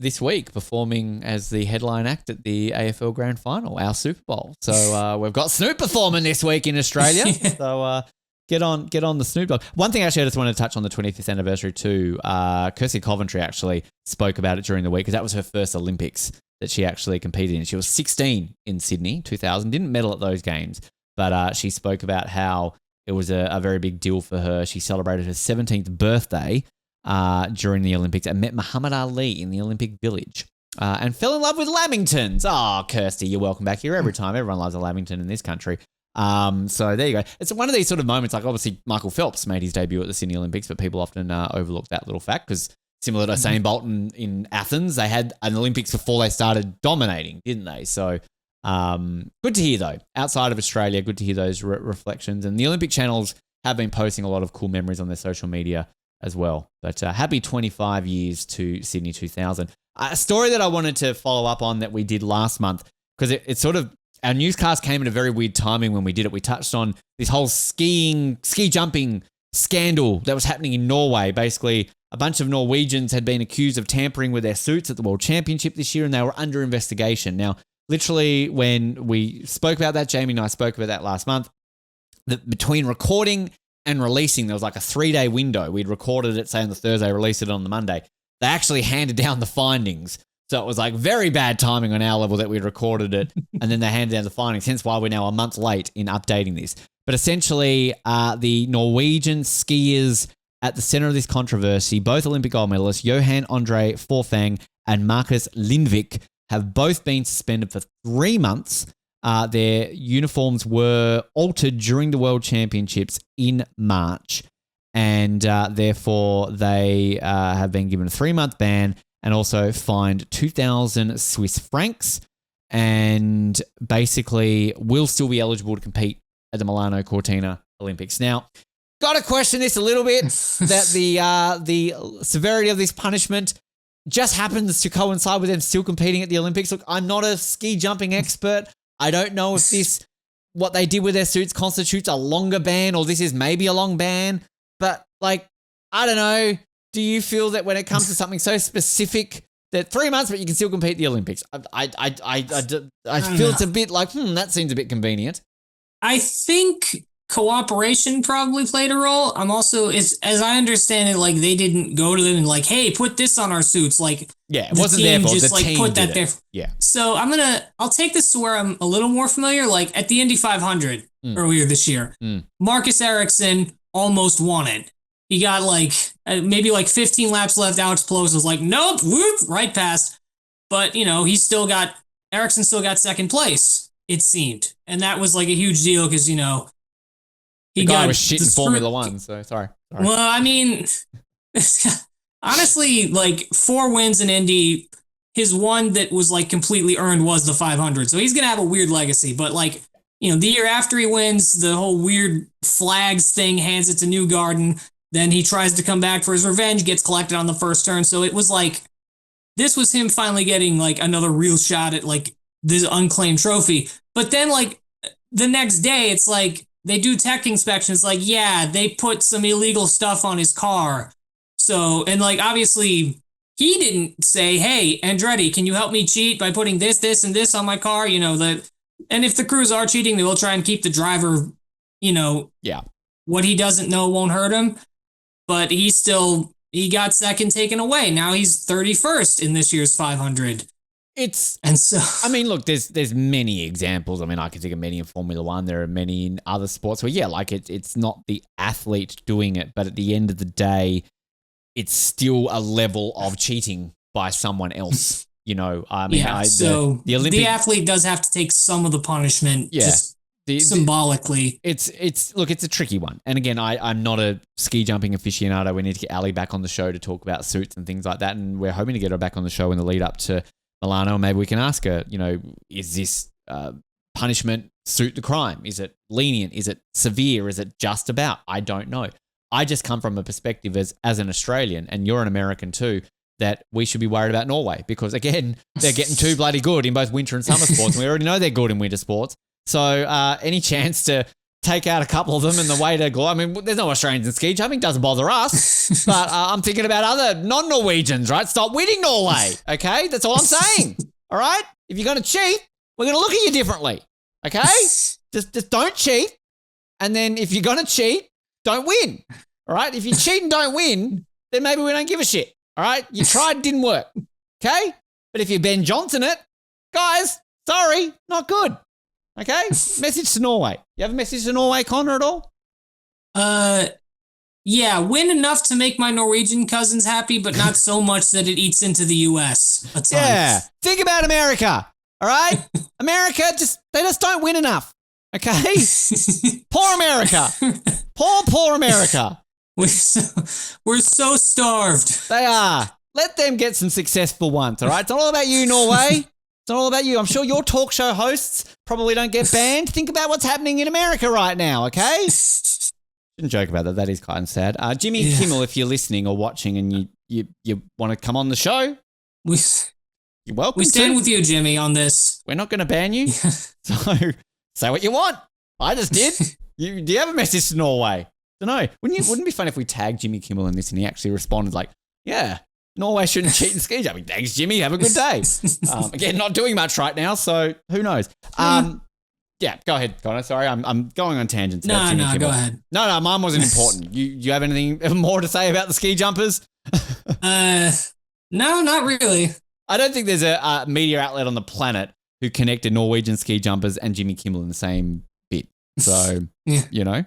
this week performing as the headline act at the AFL Grand Final, our Super Bowl. So we've got Snoop performing this week in Australia. So get on the Snoop Dogg. One thing actually I just wanted to touch on the 25th anniversary too. Kirsty Coventry actually spoke about it during the week because that was her first Olympics that she actually competed in. She was 16 in Sydney 2000, didn't medal at those games, but she spoke about how it was a very big deal for her. She celebrated her 17th birthday during the Olympics and met Muhammad Ali in the Olympic Village and fell in love with Lamingtons. Oh, Kirsty, you're welcome back here every time. Everyone loves a Lamington in this country. So there you go. It's one of these sort of moments, like obviously Michael Phelps made his debut at the Sydney Olympics, but people often overlook that little fact because similar to Usain Bolt in Athens, they had an Olympics before they started dominating, didn't they? So good to hear though. Outside of Australia, good to hear those reflections. And the Olympic channels have been posting a lot of cool memories on their social media as well. But happy 25 years to Sydney 2000. A story that I wanted to follow up on that we did last month, because it's sort of, our newscast came at a very weird timing when we did it. We touched on this whole ski jumping scandal that was happening in Norway. Basically, a bunch of Norwegians had been accused of tampering with their suits at the World Championship this year, and they were under investigation. Now, literally, when we spoke about that, Jamie and I spoke about that last month, that between recording and releasing, there was like a 3-day window. We'd recorded it, say, on the Thursday, released it on the Monday. They actually handed down the findings. So it was like very bad timing on our level that we'd recorded it, and then they handed down the findings, hence why we're now a month late in updating this. But essentially, the Norwegian skiers at the center of this controversy, both Olympic gold medalists, Johan Andre Forfang and Marcus Lindvik, have both been suspended for 3 months. Their uniforms were altered during the World Championships in March, and therefore they have been given a 3-month ban and also fined 2,000 Swiss francs, and basically will still be eligible to compete at the Milano Cortina Olympics. Now, got to question this a little bit, that the severity of this punishment just happens to coincide with them still competing at the Olympics. Look, I'm not a ski jumping expert. I don't know if what they did with their suits constitutes a longer ban, or this is maybe a long ban, but I don't know. Do you feel that when it comes to something so specific that 3 months, but you can still compete at the Olympics? I feel it's a bit like, that seems a bit convenient. I think cooperation probably played a role. I'm also, as I understand it, they didn't go to them and hey, put this on our suits. It wasn't their fault. Just the team put did that there. Yeah. So I'll take this to where I'm a little more familiar. At the Indy 500 earlier this year, Marcus Ericsson almost won it. He got maybe 15 laps left. Alex Plows was like, nope, whoop, right past. But, Ericsson still got second place, it seemed. And that was a huge deal because, he the guy was shit in Formula One, so sorry. Well, I mean, honestly, 4 wins in Indy, his one that was completely earned was the 500. So he's going to have a weird legacy. But the year after he wins, the whole weird flags thing, hands it to Newgarden. Then he tries to come back for his revenge, gets collected on the first turn. So it was like, this was him finally getting like another real shot at like this unclaimed trophy. But then like the next day, it's like they do tech inspections. Like, yeah, they put some illegal stuff on his car. So, and like, obviously he didn't say, hey, Andretti, can you help me cheat by putting this, this, and this on my car? You know, and if the crews are cheating, they will try and keep the driver, you know, what he doesn't know won't hurt him. But he got second taken away. Now he's 31st in this year's 500. I mean, look, there's many examples. I mean, I can think of many in Formula One. There are many in other sports where, like it's not the athlete doing it, but at the end of the day, it's still a level of cheating by someone else. You know, I mean, the athlete does have to take some of the punishment. Yeah. Symbolically. It's a tricky one. And again, I'm not a ski jumping aficionado. We need to get Ali back on the show to talk about suits and things like that. And we're hoping to get her back on the show in the lead up to Milano. Maybe we can ask her, you know, is this punishment suit the crime? Is it lenient? Is it severe? Is it just about? I don't know. I just come from a perspective as an Australian, and you're an American too, that we should be worried about Norway because, again, they're getting too bloody good in both winter and summer sports. And we already know they're good in winter sports. So any chance to take out a couple of them in the way to glory? I mean, there's no Australians in ski jumping. Doesn't bother us. But I'm thinking about other non-Norwegians, right? Stop winning Norway, okay? That's all I'm saying, all right? If you're going to cheat, we're going to look at you differently, okay? Just don't cheat. And then if you're going to cheat, don't win, all right? If you cheat and don't win, then maybe we don't give a shit, all right? You tried, didn't work, okay? But if you Ben Johnson it, guys, sorry, not good. Okay, message to Norway. You have a message to Norway, Connor, at all? Yeah, win enough to make my Norwegian cousins happy, but not so much that it eats into the U.S. a ton. Yeah, think about America, all right? America, they just don't win enough, okay? Poor America. Poor America. We're so starved. They are. Let them get some successful ones, all right? It's not all about you, Norway. It's not all about you. I'm sure your talk show hosts probably don't get banned. Think about what's happening in America right now, okay? Shouldn't joke about that. That is kind of sad. Jimmy Kimmel, if you're listening or watching and you want to come on the show, you're welcome. We stand with you, Jimmy, on this. We're not going to ban you. So say what you want. I just did. Do you have a message to Norway? Don't know. Wouldn't it be fun if we tagged Jimmy Kimmel in this and he actually responded like, yeah, Norway shouldn't cheat in ski jumping. Thanks, Jimmy. Have a good day. Again, not doing much right now, so who knows? Yeah, go ahead, Connor. Sorry, I'm going on tangents. No, go ahead. No, mine wasn't important. You have anything more to say about the ski jumpers? No, not really. I don't think there's a media outlet on the planet who connected Norwegian ski jumpers and Jimmy Kimmel in the same bit. So, you know.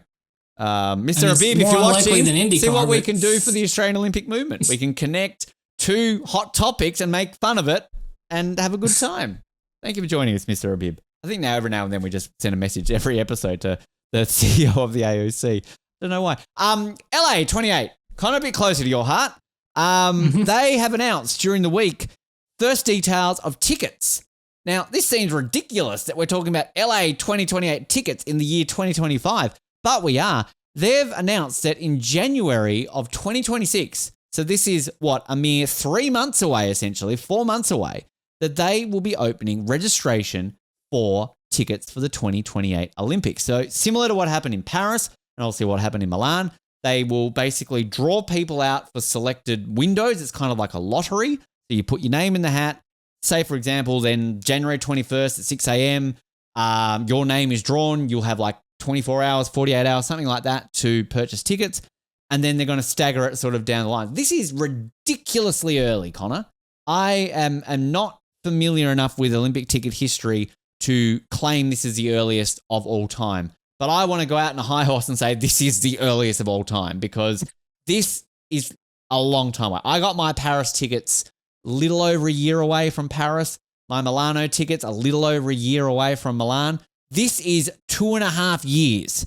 Mr. Abib, if you're watching, see what we can do for the Australian Olympic movement. We can connect two hot topics and make fun of it and have a good time. Thank you for joining us, Mr. Abib. I think now every now and then we just send a message every episode to the CEO of the AOC. Don't know why. LA 28, kind of a bit closer to your heart. They have announced during the week first details of tickets. Now, this seems ridiculous that we're talking about LA 2028 tickets in the year 2025. But we are. They've announced that in January of 2026, so this is a mere 3 months away, essentially, 4 months away, that they will be opening registration for tickets for the 2028 Olympics. So similar to what happened in Paris and also what happened in Milan, they will basically draw people out for selected windows. It's kind of like a lottery. So you put your name in the hat. Say, for example, then January 21st at 6 a.m., your name is drawn. You'll have like 24 hours, 48 hours, something like that to purchase tickets. And then they're going to stagger it sort of down the line. This is ridiculously early, Connor. I am not familiar enough with Olympic ticket history to claim this is the earliest of all time. But I want to go out on a high horse and say this is the earliest of all time because this is a long time away. I got my Paris tickets a little over a year away from Paris. My Milano tickets a little over a year away from Milan. This is 2.5 years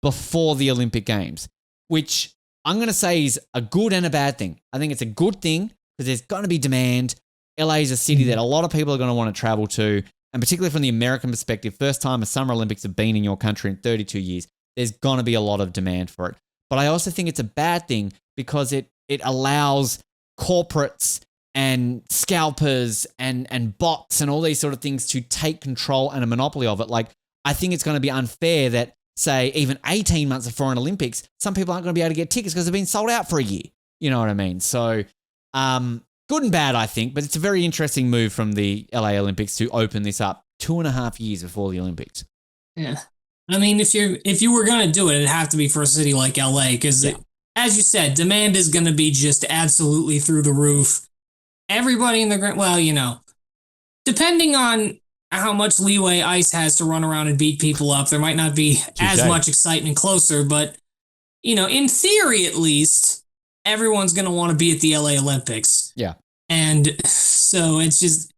before the Olympic Games, which I'm going to say is a good and a bad thing. I think it's a good thing because there's going to be demand. LA is a city that a lot of people are going to want to travel to, and particularly from the American perspective, first time a Summer Olympics have been in your country in 32 years, there's going to be a lot of demand for it. but I also think it's a bad thing because it allows corporates and scalpers and bots and all these sort of things to take control and a monopoly of it. Like, I think it's going to be unfair that, say, even 18 months before an Olympics, some people aren't going to be able to get tickets because they've been sold out for a year. You know what I mean? So, good and bad, I think, but it's a very interesting move from the LA Olympics to open this up 2.5 years before the Olympics. Yeah. I mean, if you were going to do it, it'd have to be for a city like LA because, as you said, demand is going to be just absolutely through the roof. Everybody in the well, you know, depending on how much leeway ICE has to run around and beat people up, there might not be as much excitement closer. But, you know, in theory, at least, everyone's going to want to be at the LA Olympics. Yeah. And so it's just,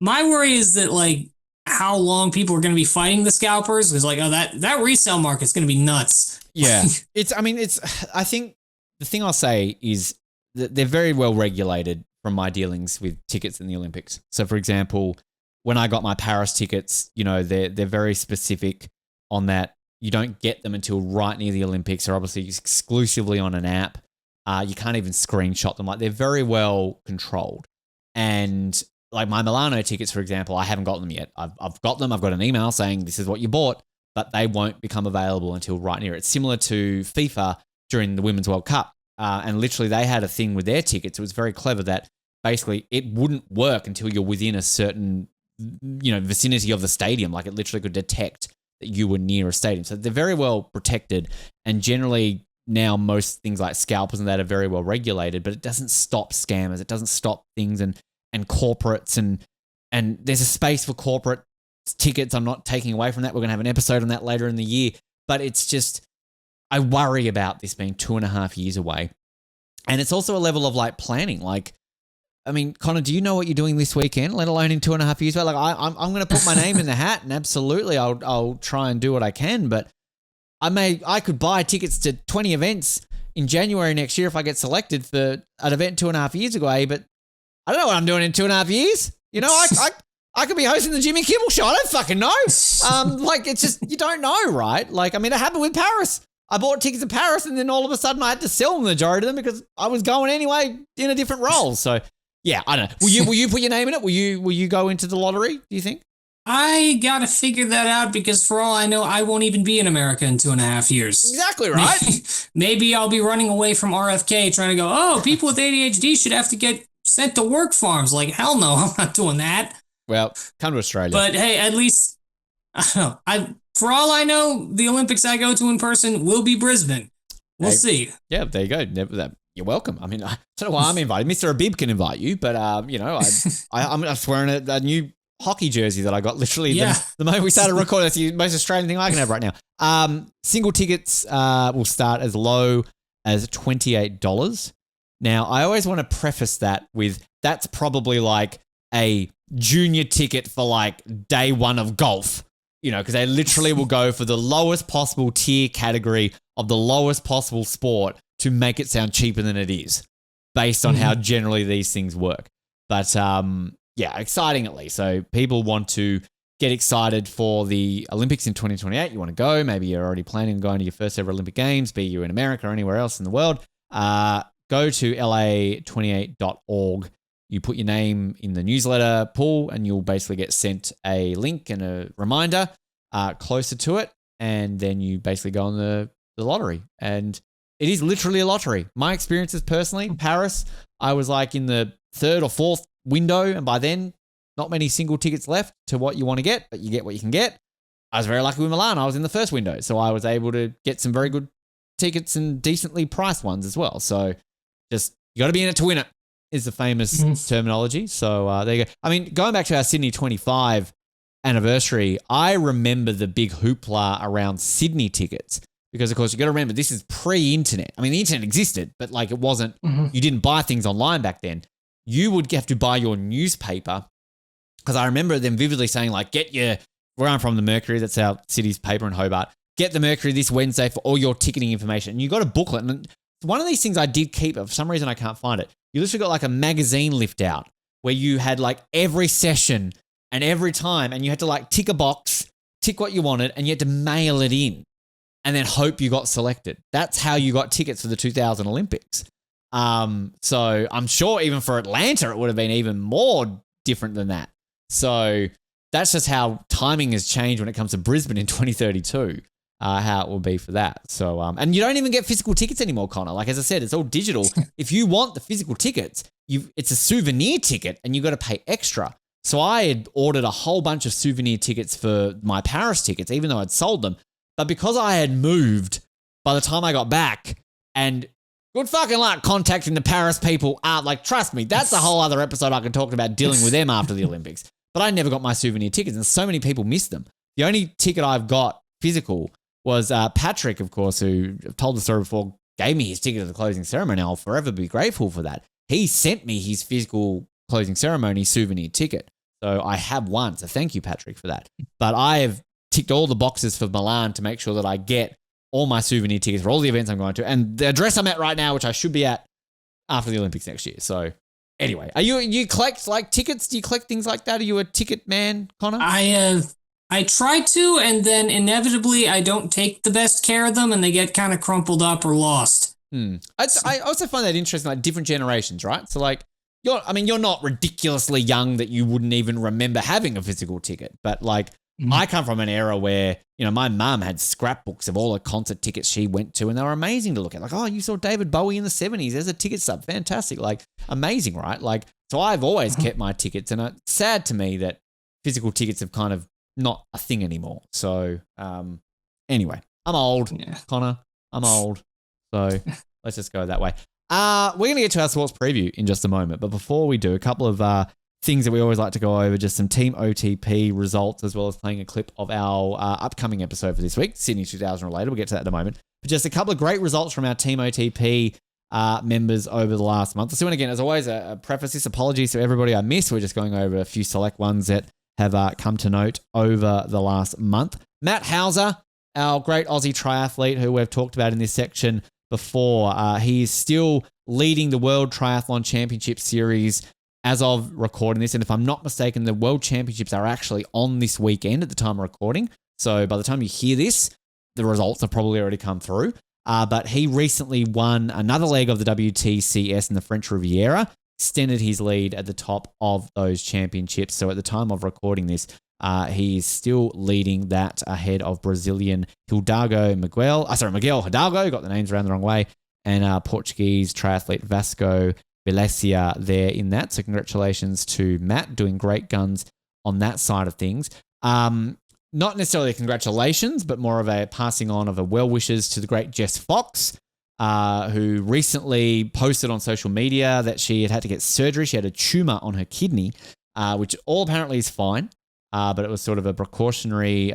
my worry is that, like, how long people are going to be fighting the scalpers is like, oh, that resale market's going to be nuts. Yeah. I think the thing I'll say is that they're very well regulated from my dealings with tickets in the Olympics. So, for example, when I got my Paris tickets, you know, they're very specific on that. You don't get them until right near the Olympics. They're obviously exclusively on an app. You can't even screenshot them. Like, they're very well controlled. And like my Milano tickets, for example, I haven't got them yet. I've got them. I've got an email saying this is what you bought, but they won't become available until right near. It's similar to FIFA during the Women's World Cup. And literally they had a thing with their tickets. It was very clever that basically it wouldn't work until you're within a certain, you know, vicinity of the stadium. Like, it literally could detect that you were near a stadium. So they're very well protected, and generally now most things like scalpers and that are very well regulated, but it doesn't stop scammers. It doesn't stop things and corporates and there's a space for corporate tickets. I'm not taking away from that. We're going to have an episode on that later in the year, but it's just, I worry about this being 2.5 years away. And it's also a level of like planning. Like, I mean, Connor, do you know what you're doing this weekend, let alone in 2.5 years? Like, I'm going to put my name in the hat, and absolutely I'll try and do what I can. But I could buy tickets to 20 events in January next year if I get selected for an event 2.5 years away. But I don't know what I'm doing in 2.5 years. You know, I could be hosting the Jimmy Kimmel show. I don't fucking know. Like, it's just, you don't know, right? Like, I mean, it happened with Paris. I bought tickets to Paris, and then all of a sudden I had to sell the majority of them because I was going anyway in a different role. So, yeah, I don't know. Will you put your name in it? Will you go into the lottery, do you think? I got to figure that out because for all I know, I won't even be in America in 2.5 years. Exactly right. Maybe I'll be running away from RFK trying to go, oh, people with ADHD should have to get sent to work farms. Like, hell no, I'm not doing that. Well, come to Australia. But hey, at least, I don't know. For all I know, the Olympics I go to in person will be Brisbane. We'll see. Yeah, there you go. You're welcome. I mean, I don't know why I'm invited. Mr. Abib can invite you, but, you know, I'm wearing a new hockey jersey that I got literally the moment we started recording. That's the most Australian thing I can have right now. Single tickets will start as low as $28. Now, I always want to preface that with that's probably like a junior ticket for like day one of golf, you know, because they literally will go for the lowest possible tier category of the lowest possible sport to make it sound cheaper than it is based on how generally these things work. But yeah, exciting at least. So people want to get excited for the Olympics in 2028. You want to go. Maybe you're already planning on going to your first ever Olympic Games, be you in America or anywhere else in the world. Go to la28.org. You put your name in the newsletter pool and you'll basically get sent a link and a reminder closer to it. And then you basically go on the lottery. And it is literally a lottery. My experiences personally, Paris, I was like in the third or fourth window. And by then, not many single tickets left to what you want to get, but you get what you can get. I was very lucky with Milan. I was in the first window. So I was able to get some very good tickets and decently priced ones as well. So just, you got to be in it to win it is the famous terminology. So there you go. I mean, going back to our Sydney 25 anniversary, I remember the big hoopla around Sydney tickets because, of course, you got to remember this is pre-internet. I mean, the internet existed, but like it wasn't, you didn't buy things online back then. You would have to buy your newspaper because I remember them vividly saying like, where I'm from, the Mercury, that's our city's paper in Hobart, get the Mercury this Wednesday for all your ticketing information. And you got a booklet. And one of these things I did keep, but for some reason I can't find it. You literally got like a magazine lift out where you had like every session and every time, and you had to like tick a box, tick what you wanted, and you had to mail it in. and then hope you got selected. That's how you got tickets for the 2000 Olympics. So I'm sure even for Atlanta, it would have been even more different than that. So that's just how timing has changed when it comes to Brisbane in 2032, how it will be for that. So, and you don't even get physical tickets anymore, Connor. Like, as I said, it's all digital. If you want the physical tickets, it's a souvenir ticket and you got to pay extra. So I had ordered a whole bunch of souvenir tickets for my Paris tickets, even though I'd sold them. But because I had moved by the time I got back, and good fucking luck contacting the Paris people, trust me, that's a whole other episode I can talk about dealing with them after the Olympics. But I never got my souvenir tickets, and so many people missed them. The only ticket I've got physical was Patrick, of course, who I've told the story before, gave me his ticket at the closing ceremony. I'll forever be grateful for that. He sent me his physical closing ceremony souvenir ticket. So I have one. So thank you, Patrick, for that. But I have ticked all the boxes for Milan to make sure that I get all my souvenir tickets for all the events I'm going to. And the address I'm at right now, which I should be at after the Olympics next year. So anyway, you collect like tickets? Do you collect things like that? Are you a ticket man, Connor? I try to, and then inevitably I don't take the best care of them and they get kind of crumpled up or lost. I also find that interesting, like different generations, right? So like, you're not ridiculously young that you wouldn't even remember having a physical ticket. But like, I come from an era where, my mum had scrapbooks of all the concert tickets she went to, and they were amazing to look at. Like, oh, you saw David Bowie in the 70s. There's a ticket stub. Fantastic. Like, amazing, right? Like, so I've always kept my tickets, and it's sad to me that physical tickets have kind of not a thing anymore. So, anyway, I'm old, Connor. I'm old. So let's just go that way. We're going to get to our sports preview in just a moment. But before we do, a couple of things that we always like to go over, just some Team OTP results, as well as playing a clip of our upcoming episode for this week, Sydney 2000 related. We'll get to that in a moment. But just a couple of great results from our Team OTP members over the last month. So, and again, as always, a preface this, apologies to everybody I missed. We're just going over a few select ones that have come to note over the last month. Matt Hauser, our great Aussie triathlete who we've talked about in this section before. He is still leading the World Triathlon Championship Series as of recording this. And if I'm not mistaken, the World Championships are actually on this weekend at the time of recording. So by the time you hear this, the results have probably already come through. But he recently won another leg of the WTCS in the French Riviera, extended his lead at the top of those championships. So at the time of recording this, he's still leading that ahead of Brazilian Miguel Hidalgo, got the names around the wrong way, and Portuguese triathlete Vasco Valencia there in that. So congratulations to Matt, doing great guns on that side of things. Not necessarily a congratulations, but more of a passing on of a well wishes to the great Jess Fox, who recently posted on social media that she had to get surgery. She had a tumor on her kidney, which all apparently is fine, but it was sort of a precautionary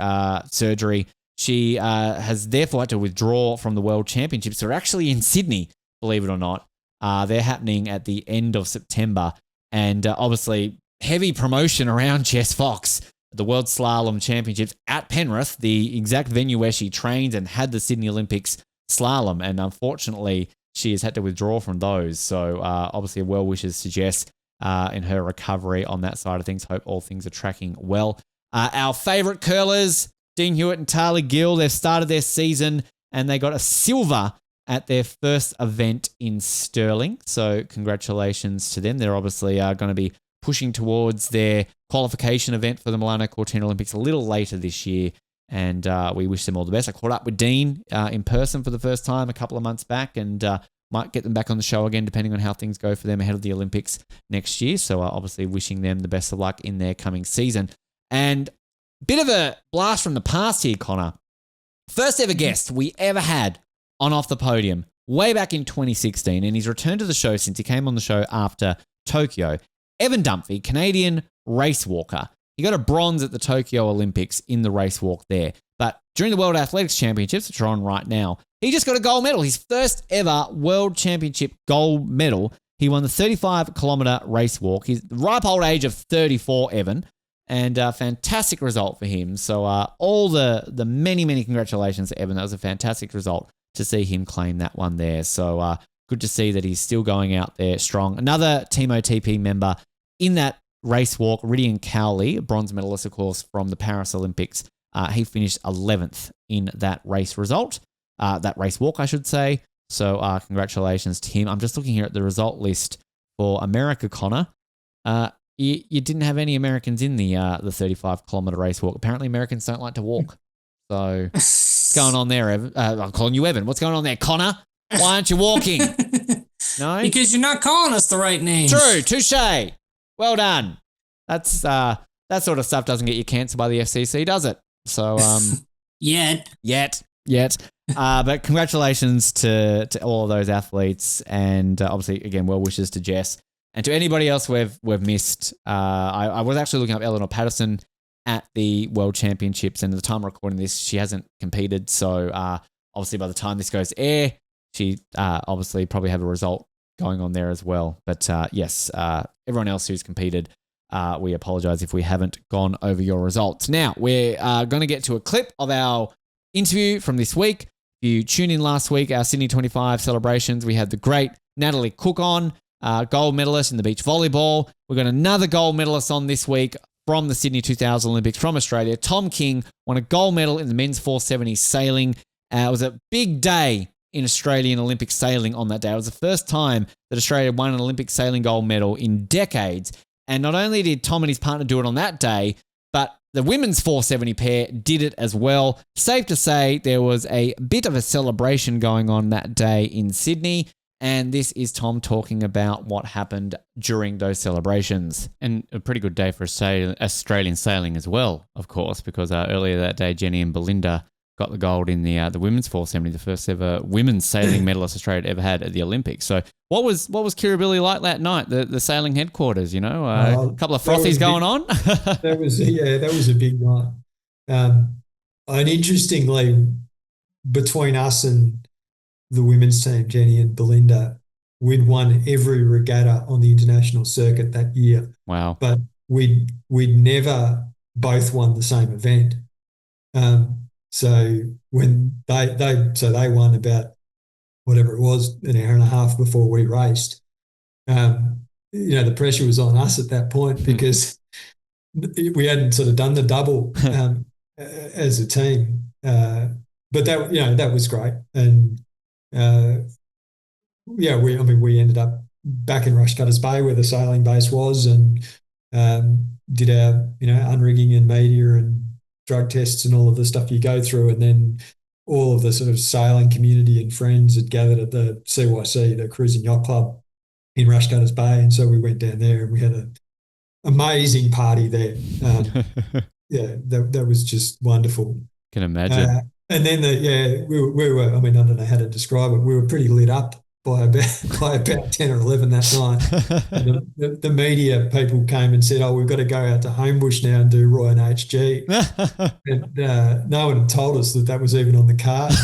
surgery. She has therefore had to withdraw from the World Championships. They're actually in Sydney, believe it or not. They're happening at the end of September, and obviously heavy promotion around Jess Fox. The World Slalom Championships at Penrith, the exact venue where she trained and had the Sydney Olympics slalom, and unfortunately she has had to withdraw from those. So obviously well wishes to Jess in her recovery on that side of things. Hope all things are tracking well. Our favourite curlers, Dean Hewitt and Tali Gill, they've started their season and they got a silver at their first event in Stirling. So congratulations to them. They're obviously going to be pushing towards their qualification event for the Milano Cortina Olympics a little later this year, and we wish them all the best. I caught up with Dean in person for the first time a couple of months back, and might get them back on the show again depending on how things go for them ahead of the Olympics next year. So obviously wishing them the best of luck in their coming season. And a bit of a blast from the past here, Connor. First ever guest we ever had on Off the Podium way back in 2016, and he's returned to the show since he came on the show after Tokyo. Evan Dunphy, Canadian race walker. He got a bronze at the Tokyo Olympics in the race walk there. But during the World Athletics Championships, which are on right now, he just got a gold medal. His first ever World Championship gold medal. He won the 35-kilometer race walk. He's the ripe old age of 34, Evan, and a fantastic result for him. So all the many, many congratulations to Evan. That was a fantastic result to see him claim that one there. So good to see that he's still going out there strong. Another Team OTP member in that race walk, Ridian Cowley, a bronze medalist, of course, from the Paris Olympics He finished 11th in that race result, that race walk, I should say. So congratulations to him. I'm just looking here at the result list for America, Connor. You didn't have any Americans in the 35-kilometer race walk. Apparently, Americans don't like to walk. So what's going on there, Evan? I'm calling you Evan. What's going on there, Connor? Why aren't you walking? No? Because you're not calling us the right names. True. Touche. Well done. That's that sort of stuff doesn't get you cancelled by the FCC, does it? So Yet. But congratulations to all of those athletes, and obviously, again, well wishes to Jess. And to anybody else we've missed, I was actually looking up Eleanor Patterson at the World Championships, and at the time of recording this, she hasn't competed. So obviously, by the time this goes to air, she obviously probably have a result going on there as well. But yes, everyone else who's competed, we apologise if we haven't gone over your results. Now, we're going to get to a clip of our interview from this week. If you tuned in last week, our Sydney 25 celebrations, we had the great Natalie Cook on, gold medalist in the beach volleyball. We've got another gold medalist on this week from the Sydney 2000 Olympics from Australia. Tom King won a gold medal in the men's 470 sailing. It was a big day in Australian Olympic sailing on that day. It was the first time that Australia won an Olympic sailing gold medal in decades. And not only did Tom and his partner do it on that day, but the women's 470 pair did it as well. Safe to say there was a bit of a celebration going on that day in Sydney. And this is Tom talking about what happened during those celebrations. And a pretty good day for Australian sailing as well, of course, because earlier that day, Jenny and Belinda got the gold in the women's 470, the first ever women's sailing medalist Australia had ever had at the Olympics. So what was Kirribilli like that night, the sailing headquarters, a couple of frothies going on? That was a big night. And interestingly, between us and the women's team, Jenny and Belinda, we'd won every regatta on the international circuit that year. Wow. But we'd never both won the same event. So when they won about whatever it was, an hour and a half before we raced, the pressure was on us at that point because we hadn't sort of done the double as a team. But that was great. And we ended up back in Rushcutters Bay where the sailing base was, and did our unrigging and media and drug tests and all of the stuff you go through, and then all of the sort of sailing community and friends had gathered at the CYC, the Cruising Yacht Club in Rushcutters Bay, and so we went down there and we had an amazing party there. That was just wonderful. Can imagine. And then we were. I mean, I don't know how to describe it. We were pretty lit up by about 10 or 11 that night. And the media people came and said, "Oh, we've got to go out to Homebush now and do Roy and HG." And no one had told us that was even on the card.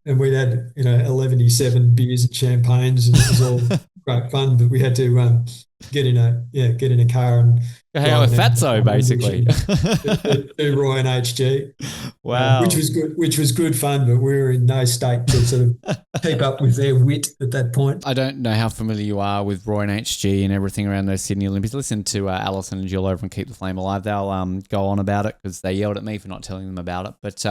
And we'd had 11-7 beers and champagnes, and it was all great fun. But we had to get in a car and hang out with Fatso, basically. Do Roy and HG. Wow. Which was good fun, but we were in no state to sort of keep up with their wit at that point. I don't know how familiar you are with Roy and HG and everything around those Sydney Olympics. Listen to Alison and Jill over and Keep the Flame Alive. They'll go on about it because they yelled at me for not telling them about it. But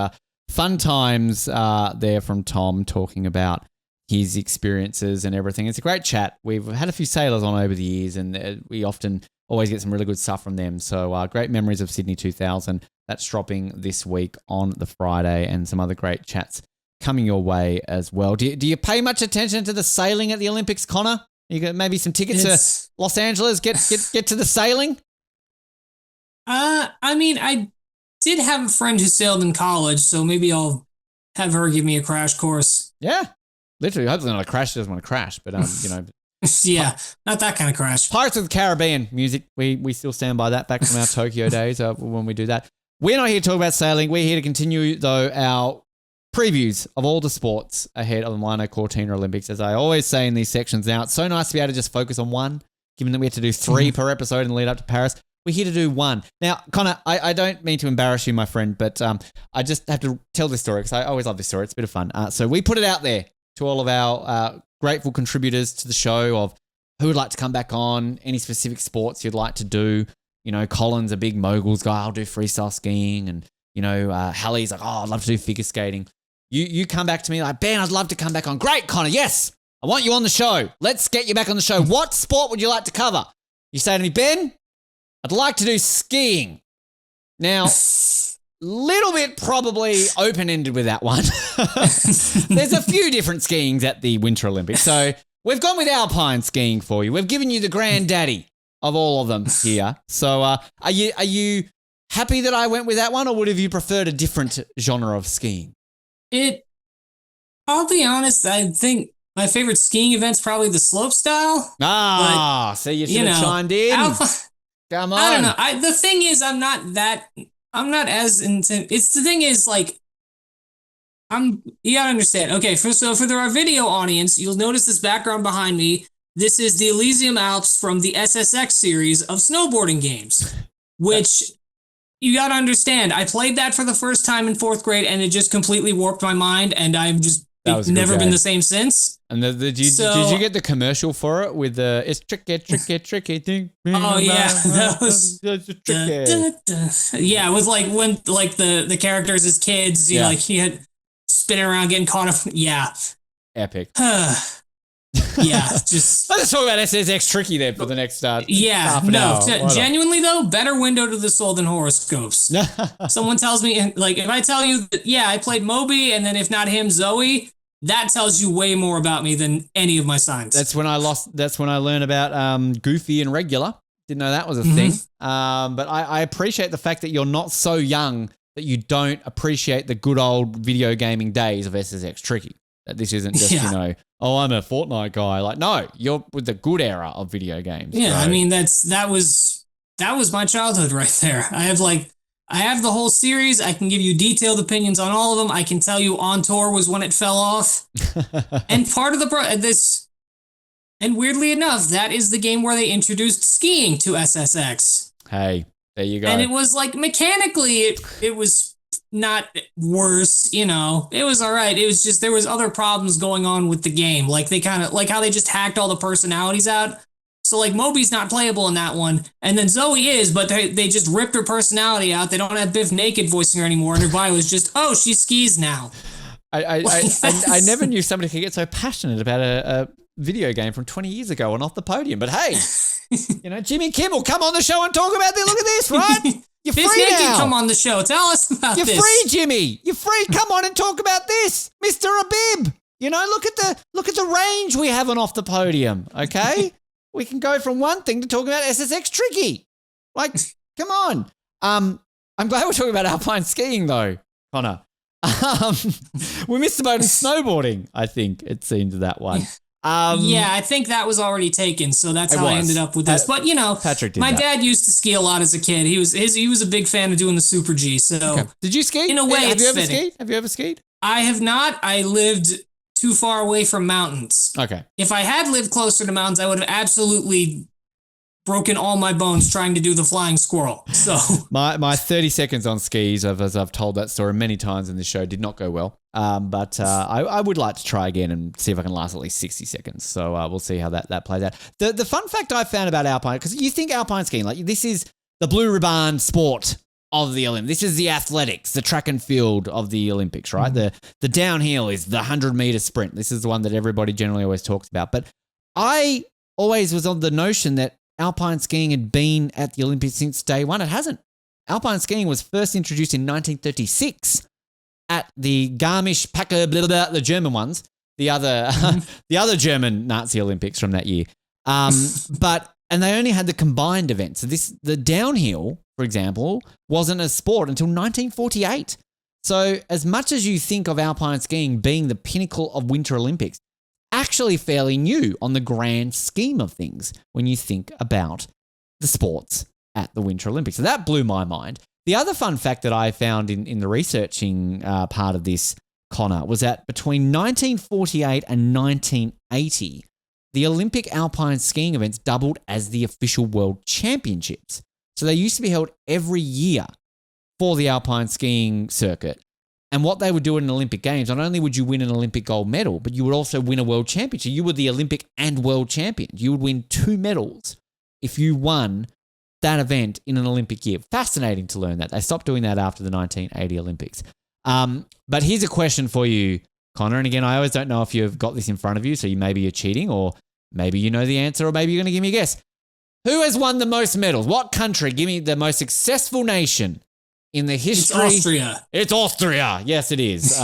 fun times there from Tom talking about his experiences and everything. It's a great chat. We've had a few sailors on over the years, and we often always get some really good stuff from them. So great memories of Sydney 2000. That's dropping this week on the Friday, and some other great chats coming your way as well. Do you pay much attention to the sailing at the Olympics, Connor? You got maybe some tickets to Los Angeles, get to the sailing? I mean, I did have a friend who sailed in college, so maybe I'll have her give me a crash course. Yeah. Literally, hopefully not a crash. She doesn't want to crash, but yeah, not that kind of crash. Pirates of the Caribbean music. We still stand by that back from our Tokyo days when we do that. We're not here to talk about sailing. We're here to continue, though, our previews of all the sports ahead of the Milano Cortina Olympics. As I always say in these sections now, it's so nice to be able to just focus on one, given that we have to do 3 per episode in the lead up to Paris. We're here to do 1. Now, Connor, I don't mean to embarrass you, my friend, but I just have to tell this story because I always love this story. It's a bit of fun. So we put it out there to all of our grateful contributors to the show of who would like to come back on, any specific sports you'd like to do. Colin's a big moguls guy. I'll do freestyle skiing. And Hallie's like, oh, I'd love to do figure skating. You come back to me like, Ben, I'd love to come back on. Great, Connor, yes, I want you on the show. Let's get you back on the show. What sport would you like to cover? You say to me, Ben, I'd like to do skiing. Now, little bit probably open-ended with that one. There's a few different skiings at the Winter Olympics. So we've gone with alpine skiing for you. We've given you the granddaddy of all of them here. So are you happy that I went with that one, or would have you preferred a different genre of skiing? I'll be honest, I think my favorite skiing event's probably the slope style. So you should have chimed in. Come on. I don't know. The thing is, I'm not as intense. The thing is, like, you gotta understand. Okay, for our video audience, you'll notice this background behind me. This is the Elysium Alps from the SSX series of snowboarding games, which you gotta understand. I played that for the first time in 4th grade, and it just completely warped my mind, and I've just never been the same since. And did you get the commercial for it with the it's tricky thing? Oh yeah, that was tricky. Yeah, it was like when the characters as kids, you know, like he had spinning around getting caught up. Yeah, epic. Yeah, just let's talk about SSX Tricky there for the next half an hour. Genuinely though, better window to the soul than horoscopes. Someone tells me, like, if I tell you that, I played Moby, and then if not him, Zoe, that tells you way more about me than any of my signs. That's when I learned about Goofy and Regular. Didn't know that was a thing. But I appreciate the fact that you're not so young that you don't appreciate the good old video gaming days of SSX Tricky. That this isn't just, I'm a Fortnite guy. Like, no, you're with the good era of video games. Yeah, so. I mean, that was my childhood right there. I have the whole series. I can give you detailed opinions on all of them. I can tell you On Tour was when it fell off. And part of and weirdly enough, that is the game where they introduced skiing to SSX. Hey, there you go. And it was like mechanically, it was not worse, it was all right. It was just there was other problems going on with the game. Like they kind of like how they just hacked all the personalities out. So like Moby's not playable in that one, and then Zoe is, but they just ripped her personality out. They don't have Biff naked voicing her anymore, and her bio is just she skis now. I never knew somebody could get so passionate about a video game from 20 years ago and off the podium. But hey, Jimmy Kimmel, come on the show and talk about this. Look at this, right? You're free now. Come on the show. Tell us about this. You're free, Jimmy. You're free. Come on and talk about this, Mr. Abib. Look at the range we have on Off the Podium. Okay, we can go from one thing to talking about SSX Tricky. Like, come on. I'm glad we're talking about alpine skiing though, Connor. We missed the boat in snowboarding. I think it seems that one. I think that was already taken, so that's how I ended up with this. But Patrick did my dad used to ski a lot as a kid. He was a big fan of doing the Super G. So did you ski? In a way, have you ever skied? I have not. I lived too far away from mountains. Okay. If I had lived closer to mountains, I would have absolutely broken all my bones trying to do the flying squirrel. So my 30 seconds on skis, as I've told that story many times in this show, did not go well. But I would like to try again and see if I can last at least 60 seconds. So we'll see how that plays out. The fun fact I found about alpine, because you think alpine skiing, like this is the blue ribbon sport of the Olympics. This is the athletics, the track and field of the Olympics, right? Mm-hmm. The downhill is the 100-meter sprint. This is the one that everybody generally always talks about. But I always was on the notion that alpine skiing had been at the Olympics since day one. It hasn't. Alpine skiing was first introduced in 1936 at the Garmisch-Packer, the German ones, the other German Nazi Olympics from that year. And they only had the combined event. So the downhill, for example, wasn't a sport until 1948. So as much as you think of alpine skiing being the pinnacle of Winter Olympics, actually fairly new on the grand scheme of things when you think about the sports at the Winter Olympics. So that blew my mind. The other fun fact that I found in the researching part of this, Connor, was that between 1948 and 1980, the Olympic alpine skiing events doubled as the official world championships. So they used to be held every year for the alpine skiing circuit. And what they would do in an Olympic Games, not only would you win an Olympic gold medal, but you would also win a world championship. You were the Olympic and world champion. You would win 2 medals if you won that event in an Olympic year. Fascinating to learn that. They stopped doing that after the 1980 Olympics. But here's a question for you, Connor. And again, I always don't know if you've got this in front of you, so maybe you're cheating, or maybe you know the answer, or maybe you're going to give me a guess. Who has won the most medals? What country? Give me the most successful nation in the history. It's Austria. It's Austria. Yes, it is.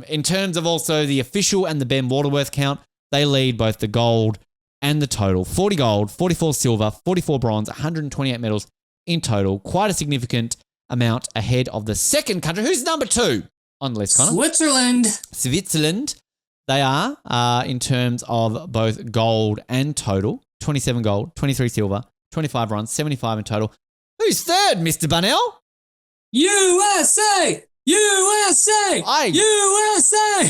In terms of also the official and the Ben Waterworth count, they lead both the gold and the total. 40 gold, 44 silver, 44 bronze, 128 medals in total. Quite a significant amount ahead of the second country. Who's number 2 on the list, Connor? Switzerland. They are, in terms of both gold and total, 27 gold, 23 silver, 25 bronze, 75 in total. Who's third, Mr. Bunnell? USA! USA! USA!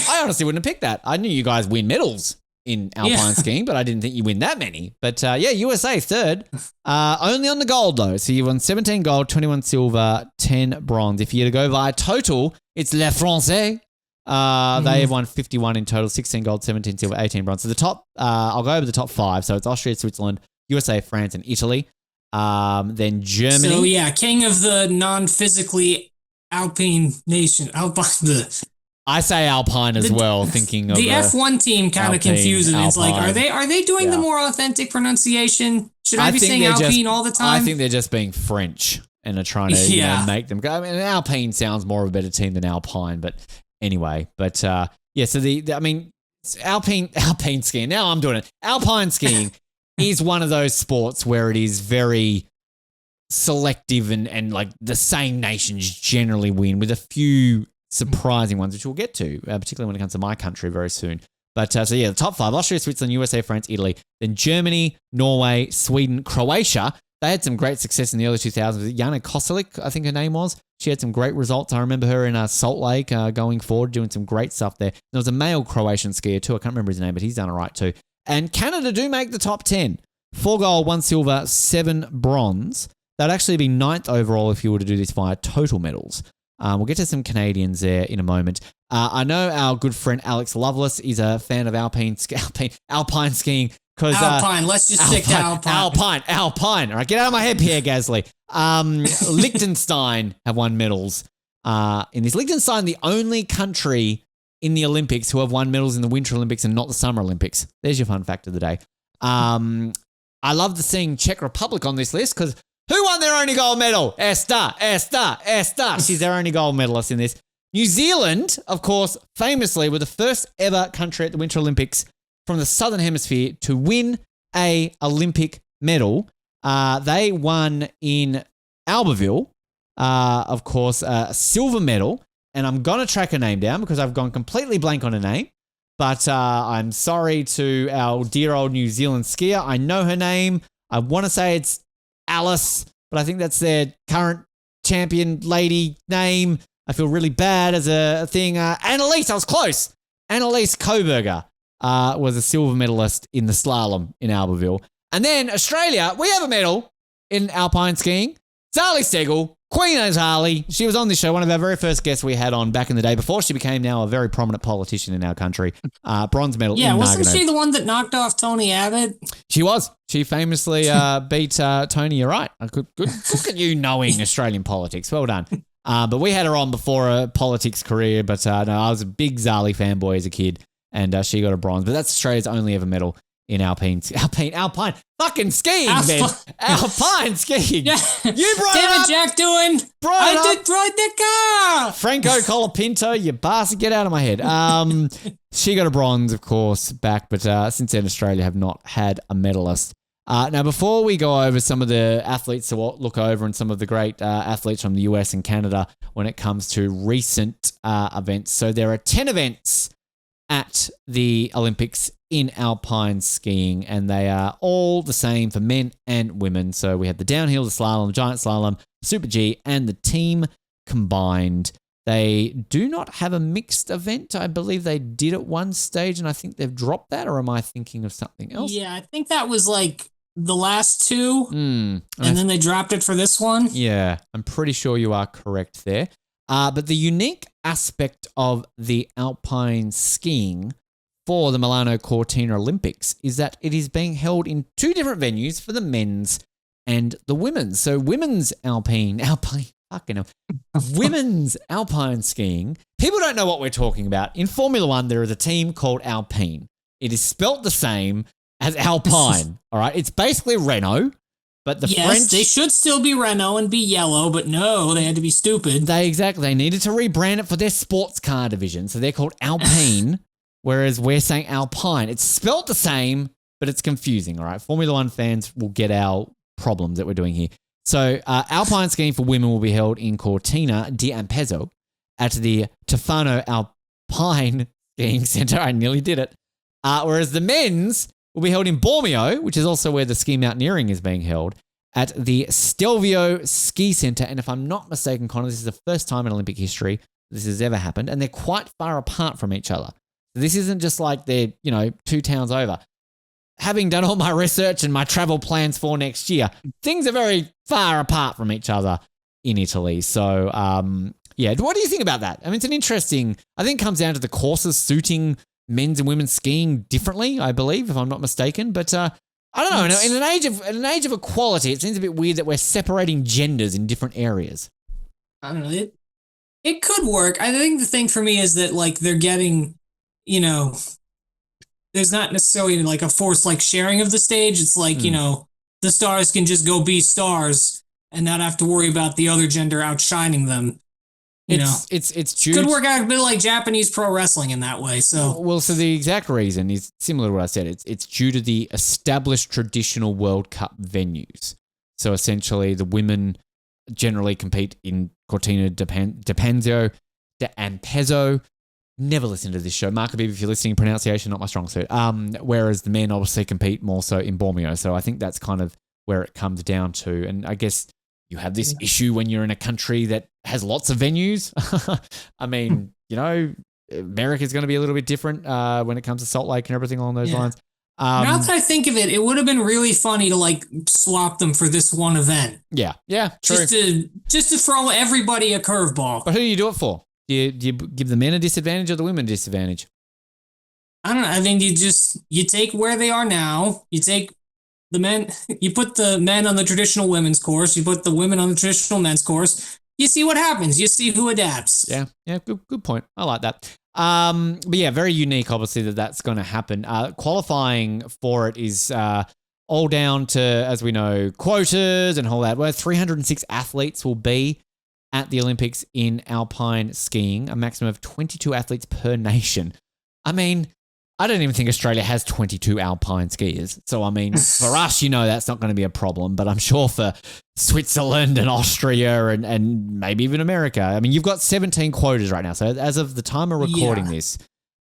I honestly wouldn't have picked that. I knew you guys win medals in Alpine skiing, but I didn't think you win that many. But USA third. Only on the gold, though. So you won 17 gold, 21 silver, 10 bronze. If you had to go by total, it's Les Français. They have won 51 in total, 16 gold, 17 silver, 18 bronze. So the top, I'll go over the top 5. So it's Austria, Switzerland, USA, France, and Italy. Then Germany. So yeah, king of the non-physically Alpine nation. I say Alpine as well, thinking of the F1 team. Kind of confusing. It's like, are they doing the more authentic pronunciation? Should I be saying Alpine all the time? I think they're just being French and are trying to make them go. I mean, Alpine sounds more of a better team than Alpine, but anyway. But so Alpine skiing. Now I'm doing it. Alpine skiing is one of those sports where it is very selective and like the same nations generally win, with a few surprising ones, which we'll get to, particularly when it comes to my country very soon. But the top 5, Austria, Switzerland, USA, France, Italy, then Germany, Norway, Sweden, Croatia. They had some great success in the early 2000s. Jana Koselic, I think her name was. She had some great results. I remember her in Salt Lake going forward, doing some great stuff there. There was a male Croatian skier too. I can't remember his name, but he's done all right too. And Canada do make the top 10. 4 gold, 1 silver, 7 bronze. That'd actually be 9th overall if you were to do this via total medals. We'll get to some Canadians there in a moment. I know our good friend Alex Lovelace is a fan of Alpine skiing. Alpine, let's just stick to Alpine. Alpine. All right, get out of my head, Pierre Gasly. Liechtenstein have won medals in this. Liechtenstein, the only country in the Olympics who have won medals in the Winter Olympics and not the Summer Olympics. There's your fun fact of the day. I love seeing Czech Republic on this list because who won their only gold medal? Esta. She's their only gold medalist in this. New Zealand, of course, famously were the first ever country at the Winter Olympics from the Southern Hemisphere to win a Olympic medal. They won in Albertville, of course, a silver medal. And I'm going to track her name down because I've gone completely blank on her name. But I'm sorry to our dear old New Zealand skier. I know her name. I want to say it's Alice, but I think that's their current champion lady name. I feel really bad as a thing. Annalise, I was close. Annalise Coburger was a silver medalist in the slalom in Albertville. And then Australia, we have a medal in alpine skiing. Zali Steggall, Queen Zali. She was on this show, one of our very first guests we had on back in the day before she became now a very prominent politician in our country. Bronze medal. Yeah, wasn't she the one that knocked off Tony Abbott? She was. She famously beat Tony. You're right. Good. Look at you knowing Australian politics. Well done. But we had her on before a politics career. But no, I was a big Zali fanboy as a kid, and she got a bronze. But that's Australia's only ever medal in alpine fucking skiing, Ben. Alpine skiing. Yeah. You brought it up. Jack doing? I did ride the car. Franco Colapinto, you bastard, get out of my head. She got a bronze, of course, back, but since then Australia have not had a medalist. Now, before we go over some of the athletes to look over and some of the great athletes from the US and Canada when it comes to recent events. So there are 10 events at the Olympics in alpine skiing, and they are all the same for men and women. So we have the downhill, the slalom, giant slalom, Super G, and the team combined. They do not have a mixed event. I believe they did at one stage, and I think they've dropped that, or am I thinking of something else? Yeah, I think that was like the last two, and then they dropped it for this one. Yeah, I'm pretty sure you are correct there. But the unique aspect of the alpine skiing for the Milano Cortina Olympics is that it is being held in two different venues for the men's and the women's. So women's Alpine, fucking hell. Women's Alpine skiing. People don't know what we're talking about. In Formula One, there is a team called Alpine. It is spelt the same as Alpine. All right. It's basically Renault, but the French. They should still be Renault and be yellow, but no, they had to be stupid. They needed to rebrand it for their sports car division. So they're called Alpine, whereas we're saying Alpine. It's spelt the same, but it's confusing. All right. Formula One fans will get our problems that we're doing here. So Alpine skiing for women will be held in Cortina d'Ampezzo at the Tefano Alpine Skiing Centre. I nearly did it. Whereas the men's will be held in Bormio, which is also where the ski mountaineering is being held, at the Stelvio Ski Centre. And if I'm not mistaken, Connor, this is the first time in Olympic history this has ever happened. And they're quite far apart from each other. So this isn't just like they're, 2 towns over. Having done all my research and my travel plans for next year, things are very far apart from each other in Italy. So, what do you think about that? I mean, it's an interesting, I think it comes down to the courses suiting men's and women's skiing differently, I believe, if I'm not mistaken. But I don't know. In an age of equality, it seems a bit weird that we're separating genders in different areas. I don't know. It could work. I think the thing for me is that, like, they're getting, there's not necessarily like a forced like sharing of the stage. It's like, the stars can just go be stars and not have to worry about the other gender outshining them. It's due could work out a bit like Japanese pro wrestling in that way. So so the exact reason is similar to what I said. It's due to the established traditional World Cup venues. So essentially, the women generally compete in Cortina d'Ampezzo. Never listen to this show. Mark Habib, if you're listening, pronunciation, not my strong suit. Whereas the men obviously compete more so in Bormio. So I think that's kind of where it comes down to. And I guess you have this issue when you're in a country that has lots of venues. I mean, America's going to be a little bit different when it comes to Salt Lake and everything along those lines. Now that I think of it, it would have been really funny to like swap them for this one event. Yeah, true. Just to throw everybody a curveball. But who do you do it for? Do you give the men a disadvantage or the women a disadvantage? I don't know. I think you take where they are now. You take the men. You put the men on the traditional women's course. You put the women on the traditional men's course. You see what happens. You see who adapts. Yeah. Good point. I like that. But yeah, very unique. Obviously, that's going to happen. Qualifying for it is all down to, as we know, quotas and all that. Where 306 athletes will be at the Olympics in Alpine skiing, a maximum of 22 athletes per nation. I mean, I don't even think Australia has 22 Alpine skiers. So, I mean, for us, that's not going to be a problem. But I'm sure for Switzerland and Austria and maybe even America, I mean, you've got 17 quotas right now. So, as of the time of recording this,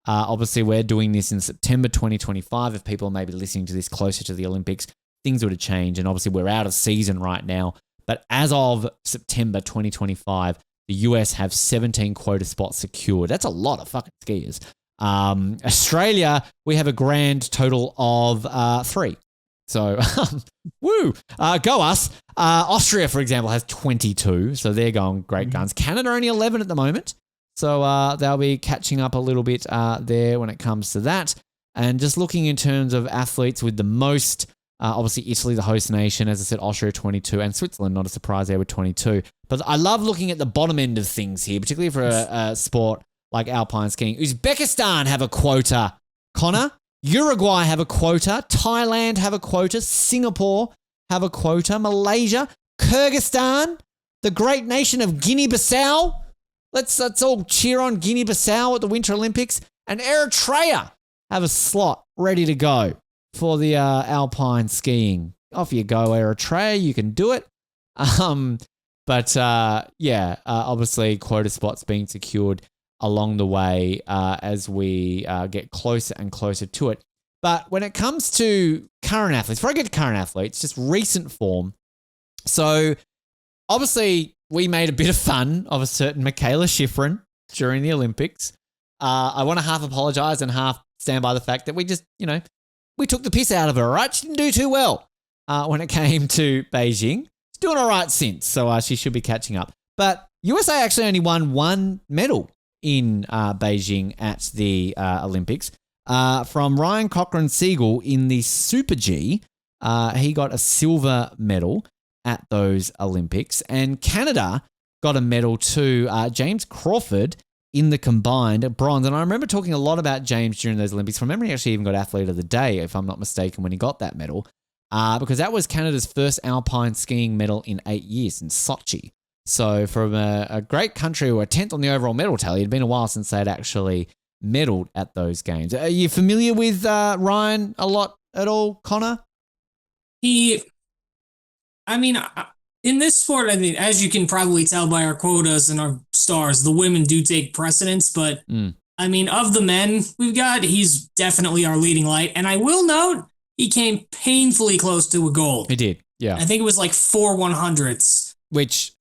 obviously we're doing this in September 2025. If people are maybe listening to this closer to the Olympics, things would have changed. And obviously we're out of season right now. But as of September 2025, the US have 17 quota spots secured. That's a lot of fucking skiers. Australia, we have a grand total of 3. So, woo, go us. Austria, for example, has 22. So they're going great guns. Canada only 11 at the moment. So they'll be catching up a little bit there when it comes to that. And just looking in terms of athletes with the most, obviously Italy, the host nation, as I said, Austria 22, and Switzerland, not a surprise there with 22. But I love looking at the bottom end of things here, particularly for a sport like Alpine skiing. Uzbekistan have a quota, Connor. Uruguay have a quota. Thailand have a quota. Singapore have a quota. Malaysia, Kyrgyzstan, the great nation of Guinea-Bissau. Let's all cheer on Guinea-Bissau at the Winter Olympics. And Eritrea have a slot ready to go for the Alpine skiing. Off you go, Eritrea. You can do it. Obviously quota spots being secured along the way as we get closer and closer to it. But when it comes to current athletes, before I get to current athletes, just recent form. So obviously we made a bit of fun of a certain Michaela Schifrin during the Olympics. I want to half apologize and half stand by the fact that we just, we took the piss out of her, all right? She didn't do too well when it came to Beijing. She's doing all right since, so she should be catching up. But USA actually only won 1 medal in Beijing at the Olympics. From Ryan Cochran Siegel in the Super G, he got a silver medal. at those Olympics. And Canada got a medal too. James Crawford in the combined bronze. And I remember talking a lot about James during those Olympics. From memory, he actually even got Athlete of the Day, if I'm not mistaken, when he got that medal. Because that was Canada's first alpine skiing medal in 8 years in Sochi. So from a great country who were 10th on the overall medal tally, it had been a while since they'd actually medaled at those games. Are you familiar with Ryan a lot at all, Connor? In this sport, I mean, as you can probably tell by our quotas and our stars, the women do take precedence. But, I mean, of the men we've got, he's definitely our leading light. And I will note, he came painfully close to a gold. He did, yeah. I think it was like 4 100ths. Which,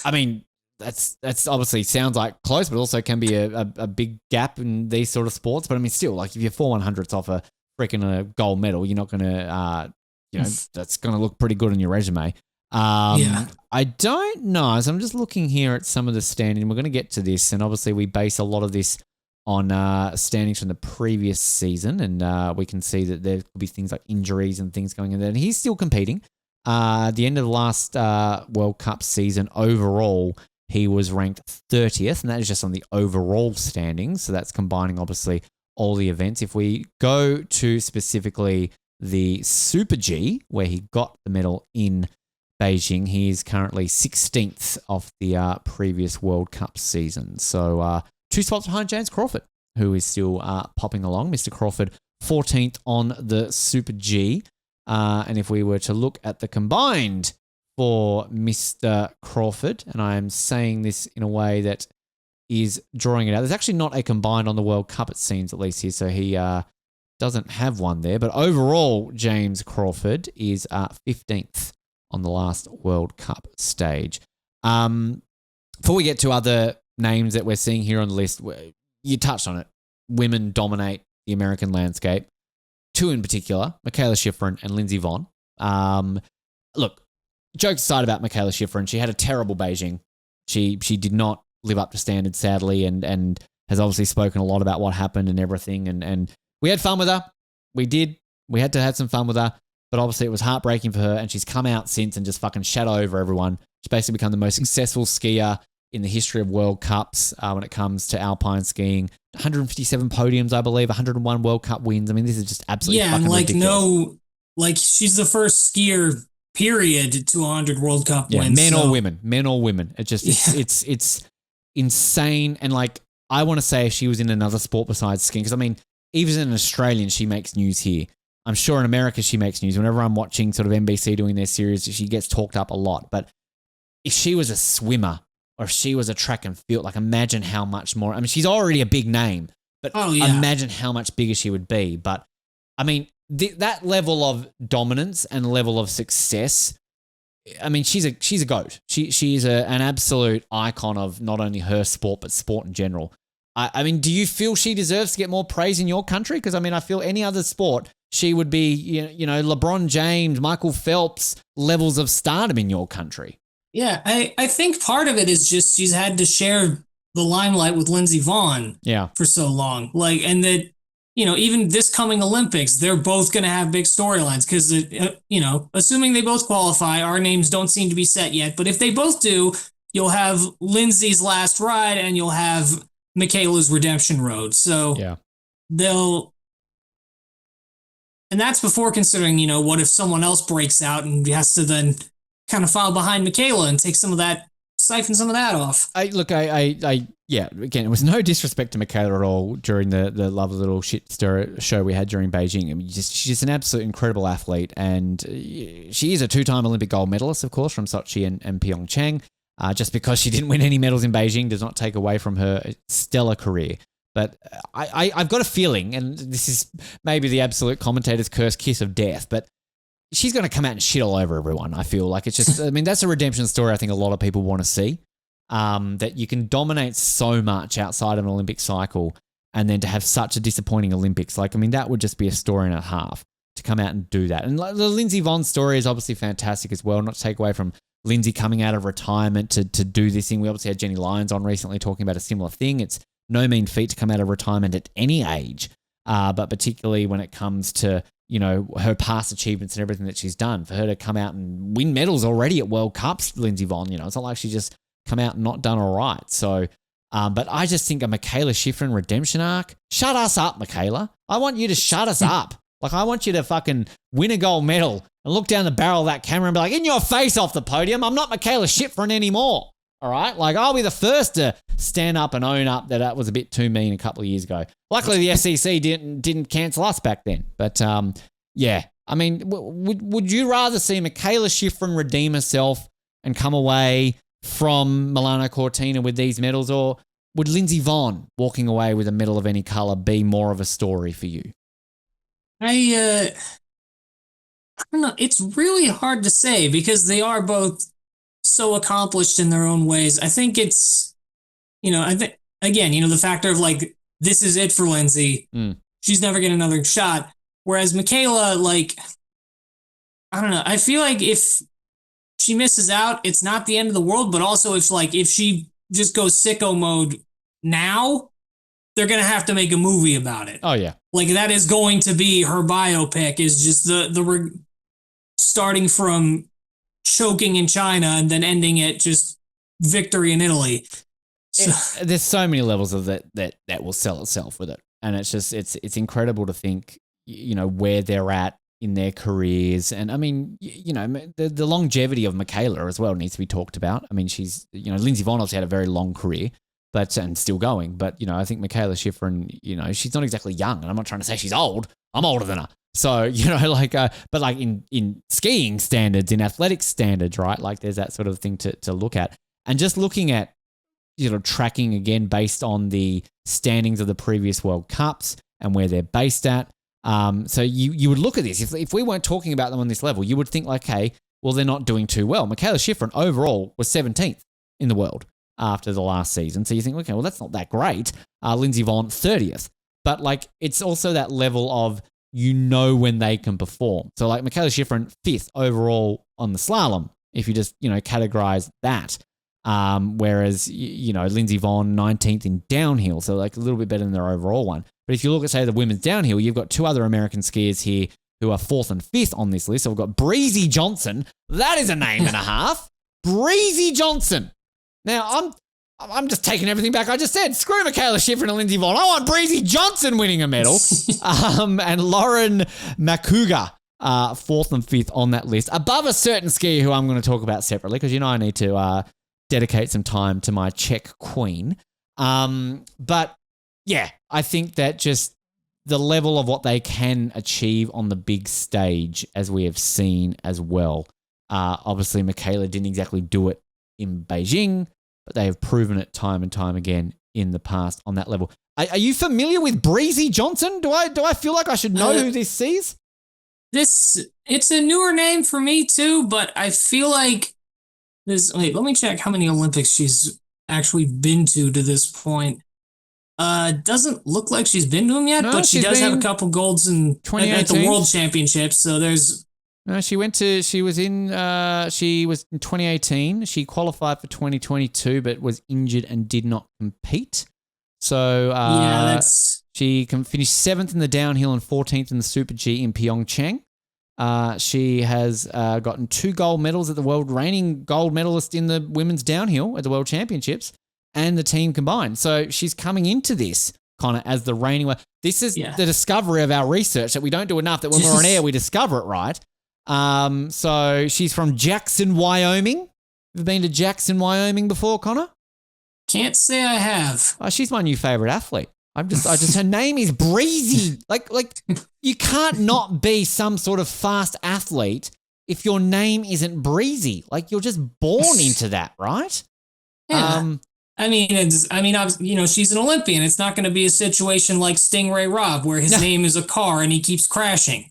I mean, that's obviously sounds like close, but also can be a big gap in these sort of sports. But I mean, still, like if you're 4 100ths off a freaking gold medal, you're not going to, that's going to look pretty good on your resume. I don't know. So I'm just looking here at some of the standings. We're going to get to this, and obviously we base a lot of this on standings from the previous season, and we can see that there could be things like injuries and things going on there. And he's still competing. At the end of the last World Cup season, overall, he was ranked 30th, and that is just on the overall standings. So that's combining, obviously, all the events. If we go to specifically the Super G, where he got the medal in Beijing, he is currently 16th off the previous World Cup season. So 2 spots behind James Crawford, who is still popping along. Mr. Crawford, 14th on the Super G. And if we were to look at the combined for Mr. Crawford, and I am saying this in a way that is drawing it out. There's actually not a combined on the World Cup, it seems, at least here, so he doesn't have one there. But overall, James Crawford is 15th on the last World Cup stage. Before we get to other names that we're seeing here on the list, you touched on it. Women dominate the American landscape. 2 in particular, Michaela Schifrin and Lindsey Vonn. Look, jokes aside about Michaela Schifrin, she had a terrible Beijing. She did not live up to standards, sadly, and has obviously spoken a lot about what happened and everything. And we had fun with her. We did. We had to have some fun with her. But obviously it was heartbreaking for her, and she's come out since and just fucking shadow over everyone. She's basically become the most successful skier in the history of World Cups when it comes to Alpine skiing. 157 podiums, I believe, 101 World Cup wins. I mean, this is just absolutely fucking ridiculous. She's the first skier, period, to 100 World Cup wins. Men or women. It's insane. And like, I want to say if she was in another sport besides skiing, because I mean, even as an Australian, she makes news here. I'm sure in America she makes news. Whenever I'm watching sort of NBC doing their series, she gets talked up a lot. But if she was a swimmer or if she was a track and field, like imagine how much more. I mean, she's already a big name, but imagine how much bigger she would be. But I mean, that level of dominance and level of success, I mean, she's a GOAT. She's an absolute icon of not only her sport, but sport in general. I mean, do you feel she deserves to get more praise in your country? Because I mean, I feel any other sport, she would be, you know, LeBron James, Michael Phelps levels of stardom in your country. Yeah, I think part of it is just she's had to share the limelight with Lindsey Vonn for so long. Like, and that, you know, even this coming Olympics, they're both going to have big storylines because, you know, assuming they both qualify, our names don't seem to be set yet. But if they both do, you'll have Lindsey's last ride and you'll have Michaela's redemption road. So and that's before considering, you know, what if someone else breaks out and has to then kind of follow behind Michaela and take some of that, siphon some of that off. Again, it was no disrespect to Michaela at all during the lovely little shit show we had during Beijing. I mean, she's just an absolute incredible athlete, and she is a 2-time Olympic gold medalist, of course, from Sochi and Pyeongchang. Just because she didn't win any medals in Beijing does not take away from her stellar career. But I've got a feeling, and this is maybe the absolute commentator's curse kiss of death, but she's going to come out and shit all over everyone, I feel. Like, it's just, I mean, that's a redemption story I think a lot of people want to see. That you can dominate so much outside of an Olympic cycle and then to have such a disappointing Olympics. Like, I mean, that would just be a story and a half to come out and do that. And the Lindsey Vonn story is obviously fantastic as well, not to take away from Lindsey coming out of retirement to do this thing. We obviously had Jenny Lyons on recently talking about a similar thing. It's no mean feat to come out of retirement at any age, but particularly when it comes to her past achievements and everything that she's done. For her to come out and win medals already at World Cups, Lindsey Vonn, it's not like she just come out and not done all right. So, but I just think a Michaela Shiffrin redemption arc, shut us up, Michaela. I want you to shut us up. Like, I want you to fucking win a gold medal and look down the barrel of that camera and be like, in your face off the podium, I'm not Michaela Shiffrin anymore. All right? Like, I'll be the first to stand up and own up that was a bit too mean a couple of years ago. Luckily, the SEC didn't cancel us back then. But, yeah. I mean, would you rather see Michaela Shiffrin redeem herself and come away from Milano Cortina with these medals, or would Lindsey Vonn walking away with a medal of any colour be more of a story for you? I don't know. It's really hard to say because they are both so accomplished in their own ways. I think it's, I think, again, the factor of like, this is it for Lindsey. She's never getting another shot. Whereas Michaela, like, I don't know. I feel like if she misses out, it's not the end of the world, but also if she just goes sicko mode now, they're going to have to make a movie about it. Oh, yeah. Like, that is going to be her biopic, is just the starting from choking in China and then ending at just victory in Italy. So, there's so many levels of that will sell itself with it. And it's just, it's incredible to think, where they're at in their careers. And I mean, the longevity of Michaela as well needs to be talked about. I mean, she's, Lindsey Vonn obviously had a very long career, and still going. But, I think Michaela Shiffrin, she's not exactly young. And I'm not trying to say she's old. I'm older than her. So, but like in skiing standards, in athletic standards, right? Like there's that sort of thing to look at. And just looking at, tracking again based on the standings of the previous World Cups and where they're based at. So you would look at this. If we weren't talking about them on this level, you would think like, hey, well, they're not doing too well. Michaela Shiffrin overall was 17th in the world after the last season. So you think, okay, well, that's not that great. Lindsey Vonn, 30th. But like, it's also that level of, when they can perform. So like Michaela Shiffrin, 5th overall on the slalom, if you just, categorize that. Whereas, Lindsey Vonn, 19th in downhill. So like a little bit better than their overall one. But if you look at, say, the women's downhill, you've got 2 other American skiers here who are 4th and 5th on this list. So we've got Breezy Johnson. That is a name and a half. Breezy Johnson. Now, I'm just taking everything back I just said. Screw Michaela Shiffrin and Lindsey Vonn. I want Breezy Johnson winning a medal. And Lauren Makuga, 4th and 5th on that list. Above a certain skier who I'm going to talk about separately because, I need to dedicate some time to my Czech queen. But, yeah, I think that just the level of what they can achieve on the big stage, as we have seen as well. Obviously, Michaela didn't exactly do it in Beijing, but they have proven it time and time again in the past on that level. Are you familiar with Breezy Johnson? Do I feel like I should know who this is? It's a newer name for me too, but I feel like let me check how many Olympics she's actually been to this point. Doesn't look like she's been to them yet, but she does have a couple golds at the World Championships. So there's. No, she was in 2018. She qualified for 2022, but was injured and did not compete. So she finished 7th in the downhill and 14th in the Super G in Pyeongchang. She has gotten 2 gold medals at the reigning gold medalist in the women's downhill at the World Championships and the team combined. So she's coming into this kind of as the reigning. This is the discovery of our research that we don't do enough, that when we're on air, we discover it, right? So she's from Jackson, Wyoming. Have you been to Jackson, Wyoming before, Connor? Can't say I have. Oh, she's my new favorite athlete. Her name is Breezy. Like you can't not be some sort of fast athlete if your name isn't Breezy. Like you're just born into that, right? Yeah. She's an Olympian. It's not going to be a situation like Stingray Rob where his name is a car and he keeps crashing.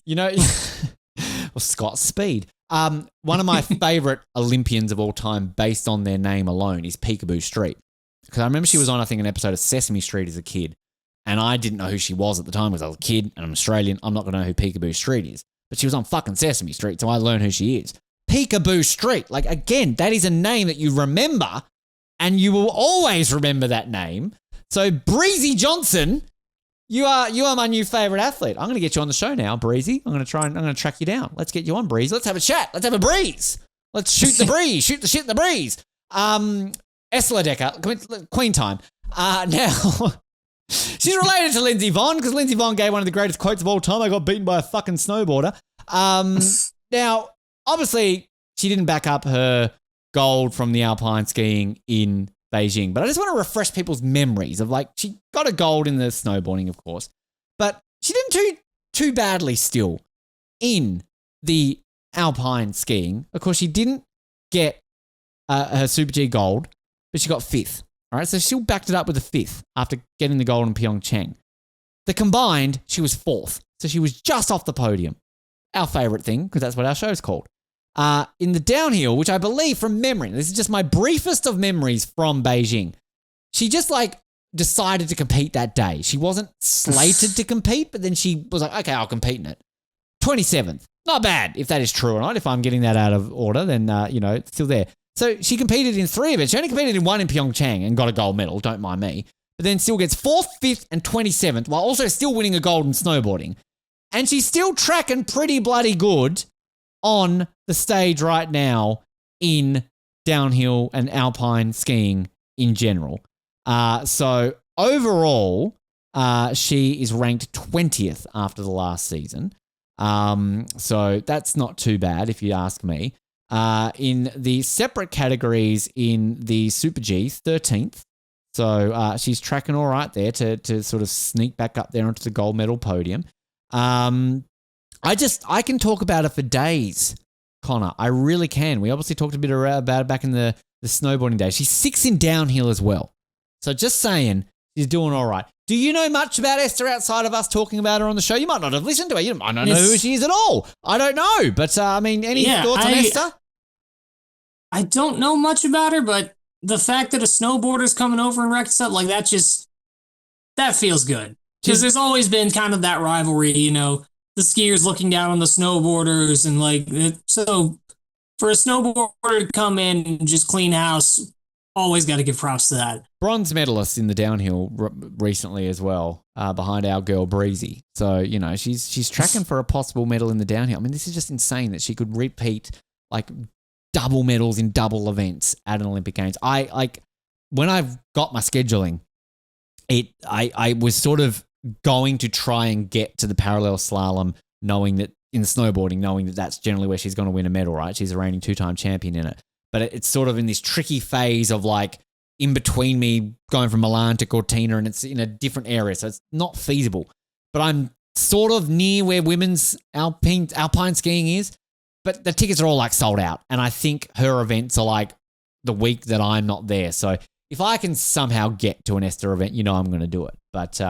Or Scott Speed. One of my favorite Olympians of all time based on their name alone is Peekaboo Street. Because I remember she was on, I think, an episode of Sesame Street as a kid. And I didn't know who she was at the time because I was a kid and I'm Australian. I'm not going to know who Peekaboo Street is. But she was on fucking Sesame Street, so I learned who she is. Peekaboo Street. Like, again, that is a name that you remember and you will always remember that name. So Breezy Johnson You are my new favorite athlete. I'm going to get you on the show now, Breezy. I'm going to track you down. Let's get you on, Breeze. Let's have a chat. Let's have a breeze. Let's shoot the breeze. Shoot the shit in the breeze. Estela Decker, Queen time. Now, she's related to Lindsey Vonn because Lindsey Vonn gave one of the greatest quotes of all time. I got beaten by a fucking snowboarder. Now, obviously, she didn't back up her gold from the Alpine skiing in Beijing, but I just want to refresh people's memories of like, she got a gold in the snowboarding, of course, but she didn't do too badly still in the Alpine skiing. Of course, she didn't get her Super G gold, but she got 5th. All right, so she still backed it up with a 5th after getting the gold in Pyeongchang. The combined, she was 4th, so she was just off the podium. Our favorite thing, because that's what our show's called. In the downhill, which I believe from memory, this is just my briefest of memories from Beijing, she just like decided to compete that day. She wasn't slated to compete, but then she was like, okay, I'll compete in it. 27th. Not bad, if that is true or not. If I'm getting that out of order, then, it's still there. So she competed in 3 events. She only competed in 1 in Pyeongchang and got a gold medal, don't mind me. But then still gets 4th, 5th, and 27th, while also still winning a gold in snowboarding. And she's still tracking pretty bloody good on the stage right now in downhill and alpine skiing in general. So overall, she is ranked 20th after the last season. So that's not too bad if you ask me. In the separate categories in the Super G, 13th. So she's tracking all right there to sort of sneak back up there onto the gold medal podium. I can talk about it for days, Connor. I really can. We obviously talked a bit about it back in the snowboarding days. She's 6th in downhill as well. So just saying, she's doing all right. Do you know much about Esther outside of us talking about her on the show? You might not have listened to her. You might not know who she is at all. I don't know. But, any thoughts on Esther? I don't know much about her, but the fact that a snowboarder's coming over and wrecking stuff, like that feels good. Because there's always been kind of that rivalry, the skiers looking down on the snowboarders and so for a snowboarder to come in and just clean house, always got to give props to that. Bronze medalist in the downhill recently as well, behind our girl Breezy. So, she's tracking for a possible medal in the downhill. I mean, this is just insane that she could repeat like double medals in double events at an Olympic Games. When I've got my scheduling, I was sort of going to try and get to the parallel slalom, knowing that in snowboarding, knowing that that's generally where she's going to win a medal, right? She's a reigning 2-time champion in it. But it's sort of in this tricky phase of like in between me going from Milan to Cortina, and it's in a different area. So it's not feasible. But I'm sort of near where women's alpine skiing is. But the tickets are all like sold out. And I think her events are like the week that I'm not there. So if I can somehow get to an Esther event, I'm going to do it. But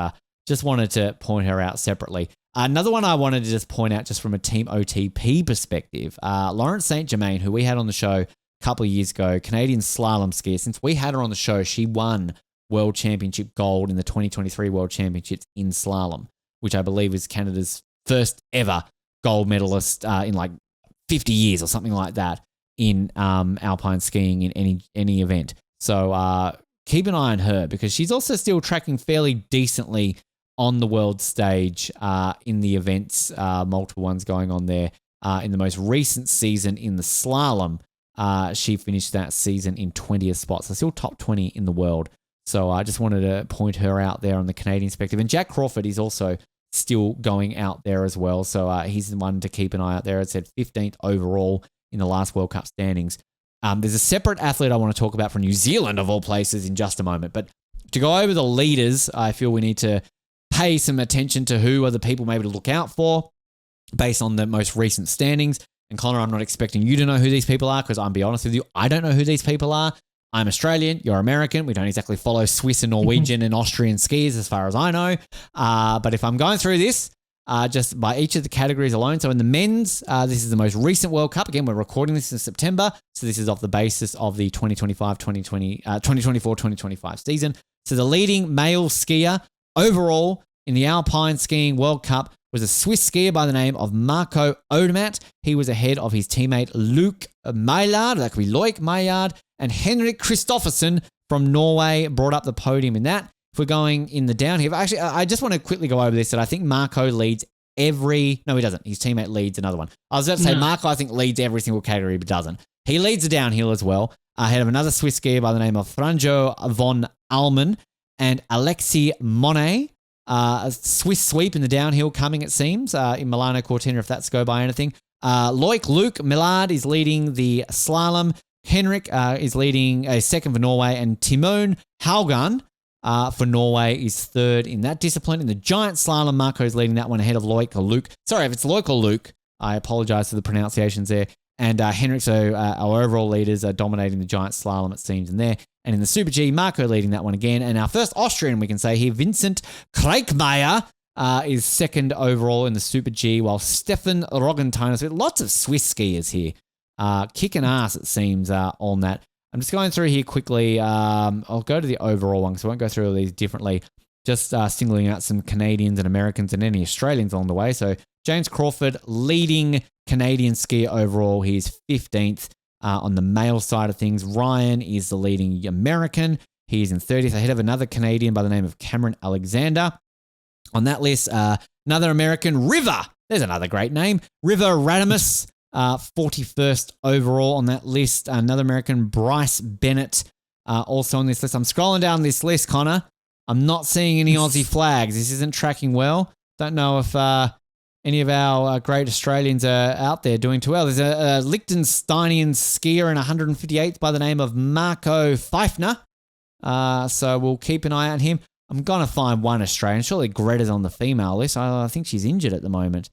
just wanted to point her out separately. Another one I wanted to just point out just from a Team OTP perspective, Lawrence St. Germain, who we had on the show a couple of years ago, Canadian slalom skier. Since we had her on the show, she won World Championship gold in the 2023 World Championships in slalom, which I believe is Canada's first ever gold medalist in like 50 years or something like that in alpine skiing in any event. So keep an eye on her because she's also still tracking fairly decently on the world stage in the events, multiple ones going on there. In the most recent season in the slalom, she finished that season in 20th spot, so still top 20 in the world. So I just wanted to point her out there on the Canadian perspective. And Jack Crawford is also still going out there as well. So he's the one to keep an eye out there. It said 15th overall in the last World Cup standings. There's a separate athlete I want to talk about from New Zealand, of all places, in just a moment. But to go over the leaders, I feel we need to pay some attention to who are the people maybe to look out for based on the most recent standings. And Connor, I'm not expecting you to know who these people are because I'll be honest with you, I don't know who these people are. I'm Australian, you're American. We don't exactly follow Swiss and Norwegian and Austrian skiers as far as I know. But if I'm going through this, just by each of the categories alone. So in the men's, this is the most recent World Cup. Again, we're recording this in September. So this is off the basis of the 2024-2025 season. So the leading male skier overall in the Alpine Skiing World Cup was a Swiss skier by the name of Marco Odermatt. He was ahead of his teammate Luke Maillard, that could be Loic Maillard, and Henrik Kristoffersen from Norway brought up the podium in that. If if we're going in the downhill, actually, I just want to quickly go over this, that I think Marco leads no, he doesn't. His teammate leads another one. I was about to say Marco, I think, leads every single category, but doesn't. He leads the downhill as well, ahead of another Swiss skier by the name of Franjo von Allmen and Alexis Monet. A Swiss sweep in the downhill coming, it seems, in Milano Cortina, if that's go by anything. Loic Luc Millard is leading the slalom. Henrik is leading second for Norway, and Timon Haugan for Norway is third in that discipline. In the giant slalom, Marco is leading that one ahead of Loic or Luke. Sorry, if it's Loic or Luke, I apologize for the pronunciations there. And Henrik, so our overall leaders are dominating the giant slalom, it seems, in there. And in the Super G, Marco leading that one again. And our first Austrian, we can say here, Vincent Kreikmeier, is second overall in the Super G, while Stefan Roggensteiner, so lots of Swiss skiers here, kicking ass, it seems, on that. I'm just going through here quickly. I'll go to the overall one, so I won't go through all these differently. Just singling out some Canadians and Americans and any Australians along the way. So James Crawford, leading Canadian skier overall. He's 15th on the male side of things. Ryan is the leading American. He's in 30th, ahead of another Canadian by the name of Cameron Alexander. On that list, another American, River. There's another great name. River Radamus, 41st overall on that list. Another American, Bryce Bennett, also on this list. I'm scrolling down this list, Connor. I'm not seeing any Aussie flags. This isn't tracking well. Don't know if any of our great Australians are out there doing too well. There's a Liechtensteinian skier in 158th by the name of Marco Pfeiffer. So we'll keep an eye on him. I'm going to find one Australian. Surely Greta's on the female list. I think she's injured at the moment.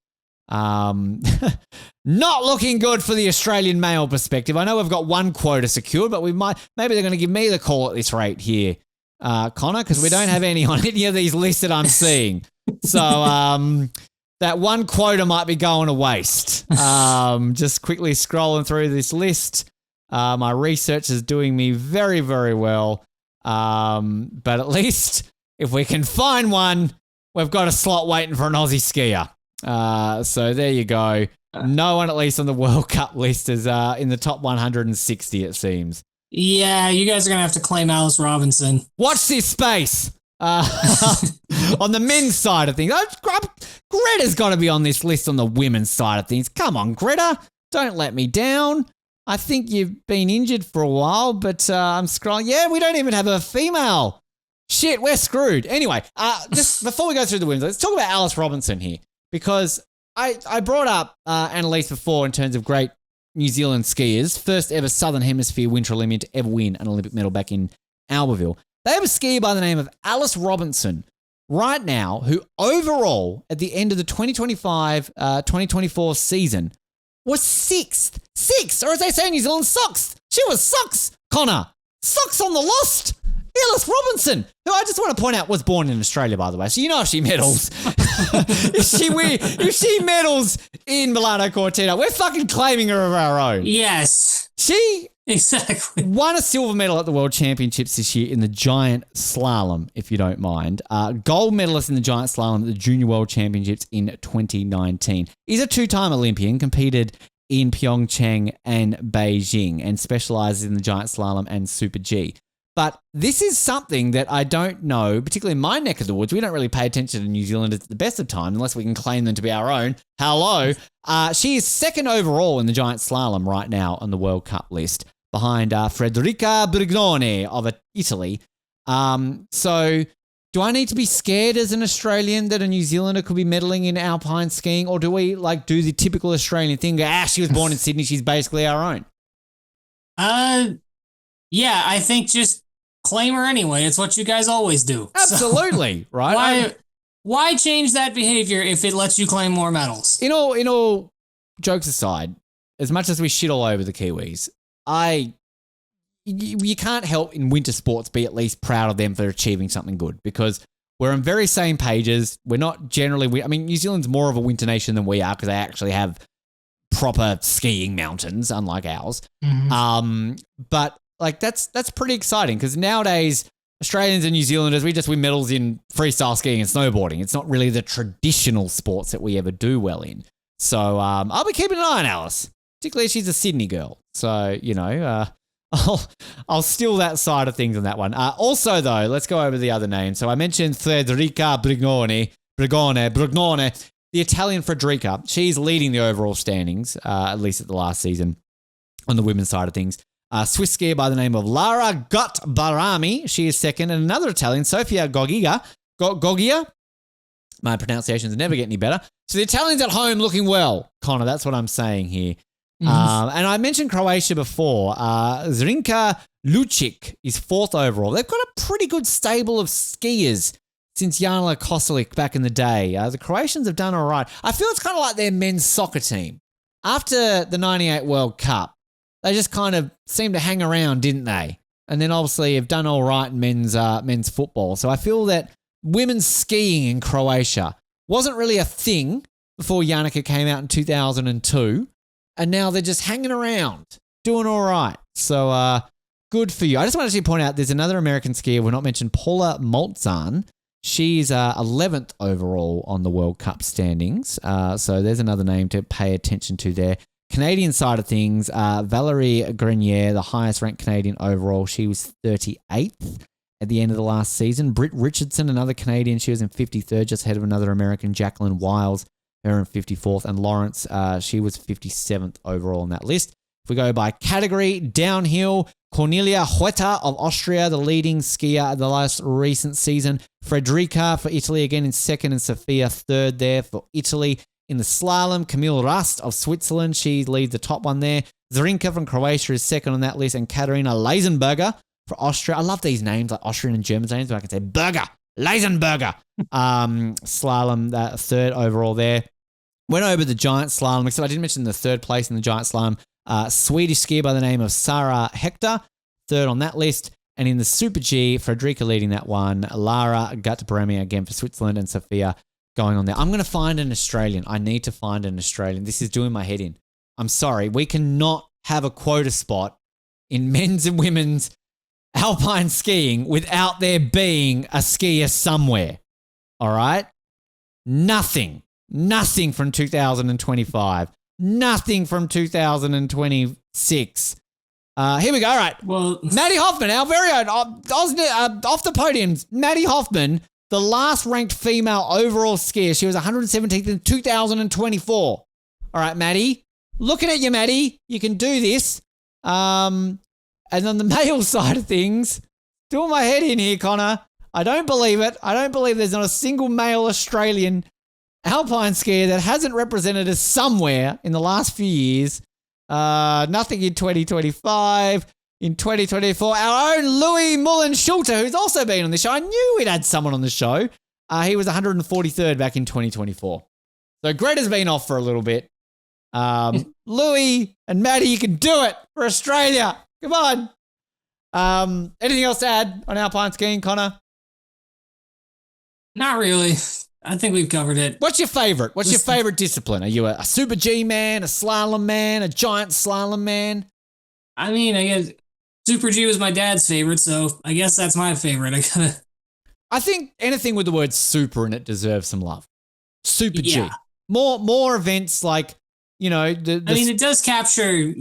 Not looking good for the Australian male perspective. I know we've got one quota secured, but maybe they're going to give me the call at this rate here, Connor, because we don't have any on any of these lists that I'm seeing. So that one quota might be going to waste. Just quickly scrolling through this list. My research is doing me very, very well. But at least if we can find one, we've got a slot waiting for an Aussie skier. So there you go. No one, at least on the World Cup list, is in the top 160, it seems. Yeah, you guys are going to have to claim Alice Robinson. Watch this space. On the men's side of things, Greta's got to be on this list on the women's side of things. Come on, Greta. Don't let me down. I think you've been injured for a while, but I'm scrolling. Yeah, we don't even have a female. Shit, we're screwed. Anyway, just before we go through the women's, let's talk about Alice Robinson here, because I brought up Annalise before in terms of great New Zealand skiers, first ever Southern Hemisphere Winter Olympian to ever win an Olympic medal back in Albertville. They have a skier by the name of Alice Robinson right now, who overall, at the end of the 2025-2024 season, was sixth, or as they say in New Zealand, socks. She was socks, Connor. Socks on the lost. Alice Robinson, who I just want to point out was born in Australia, by the way. So you know if she medals. if she medals in Milano Cortina, we're fucking claiming her of our own. Yes. She exactly won a silver medal at the World Championships this year in the giant slalom, if you don't mind. Gold medalist in the giant slalom at the Junior World Championships in 2019. He's a two-time Olympian, competed in Pyeongchang and Beijing, and specializes in the giant slalom and Super G. But this is something that I don't know, particularly in my neck of the woods. We don't really pay attention to New Zealanders at the best of times unless we can claim them to be our own. Hello. She is second overall in the giant slalom right now on the World Cup list, behind Federica Brignone of Italy. So do I need to be scared as an Australian that a New Zealander could be medaling in alpine skiing, or do we do the typical Australian thing? She was born in Sydney. She's basically our own. Yeah, I think just claim her anyway. It's what you guys always do. Absolutely, so, right? Why change that behavior if it lets you claim more medals? In all jokes aside, as much as we shit all over the Kiwis, you can't help in winter sports be at least proud of them for achieving something good, because we're on very same pages. We're not generally, New Zealand's more of a winter nation than we are because they actually have proper skiing mountains, unlike ours. Mm-hmm. But that's pretty exciting, because nowadays Australians and New Zealanders, we just win medals in freestyle skiing and snowboarding. It's not really the traditional sports that we ever do well in. So I'll be keeping an eye on Alice, particularly if she's a Sydney girl. So, I'll steal that side of things on that one. Also, though, let's go over the other names. So I mentioned Federica Brignone, the Italian Federica. She's leading the overall standings, at least at the last season, on the women's side of things. Swiss skier by the name of Lara Gutbarami. She is second. And another Italian, Sofia Goggia. My pronunciations never get any better. So the Italians at home looking well, Connor. That's what I'm saying here. Mm-hmm. And I mentioned Croatia before. Zrinka Lucic is fourth overall. They've got a pretty good stable of skiers since Jana Koselic back in the day. The Croatians have done all right. I feel it's kind of like their men's soccer team. After the 98 World Cup, they just kind of seemed to hang around, didn't they? And then obviously have done all right in men's football. So I feel that women's skiing in Croatia wasn't really a thing before Janica came out in 2002. And now they're just hanging around, doing all right. So good for you. I just want to point out there's another American skier we've not mentioned, Paula Moltzan. She's 11th overall on the World Cup standings. So there's another name to pay attention to there. Canadian side of things, Valerie Grenier, the highest ranked Canadian overall. She was 38th at the end of the last season. Britt Richardson, another Canadian, she was in 53rd, just ahead of another American, Jacqueline Wiles. Her in 54th, and Lawrence, she was 57th overall on that list. If we go by category, downhill, Cornelia Huetta of Austria, the leading skier of the last recent season. Frederica for Italy again in second, and Sophia third there for Italy. In the slalom, Camille Rast of Switzerland, she leads the top one there. Zrinka from Croatia is second on that list, and Katarina Leisenberger for Austria. I love these names, like Austrian and German names, but I can say Berger, Leisenberger. Slalom, third overall there. Went over the giant slalom, except I didn't mention the third place in the giant slalom. Swedish skier by the name of Sara Hector, third on that list. And in the Super G, Frederica leading that one. Lara Gutbarami again for Switzerland, and Sophia going on there. I'm going to find an Australian. I need to find an Australian. This is doing my head in. I'm sorry. We cannot have a quota spot in men's and women's alpine skiing without there being a skier somewhere. All right? Nothing from 2025. Nothing from 2026. Here we go. All right. Well, Maddie Hoffman, our very own, off the podiums, Maddie Hoffman, the last ranked female overall skier. She was 117th in 2024. All right, Maddie. Looking at you, Maddie. You can do this. And on the male side of things, doing my head in here, Connor. I don't believe it. I don't believe there's not a single male Australian alpine skier that hasn't represented us somewhere in the last few years. Nothing in 2025. In 2024, our own Louis Mullen-Schulte, who's also been on the show. I knew we'd had someone on the show. He was 143rd back in 2024. So Greta's been off for a little bit. Louis and Maddie, you can do it for Australia. Come on. Anything else to add on alpine skiing, Connor? Not really. I think we've covered it. What's your favorite? What's your favorite discipline? Are you a Super G man, a slalom man, a giant slalom man? I mean, I guess Super G was my dad's favorite, so I guess that's my favorite. I think anything with the word super in it deserves some love. Super G. More events like, you know. I mean, it does capture,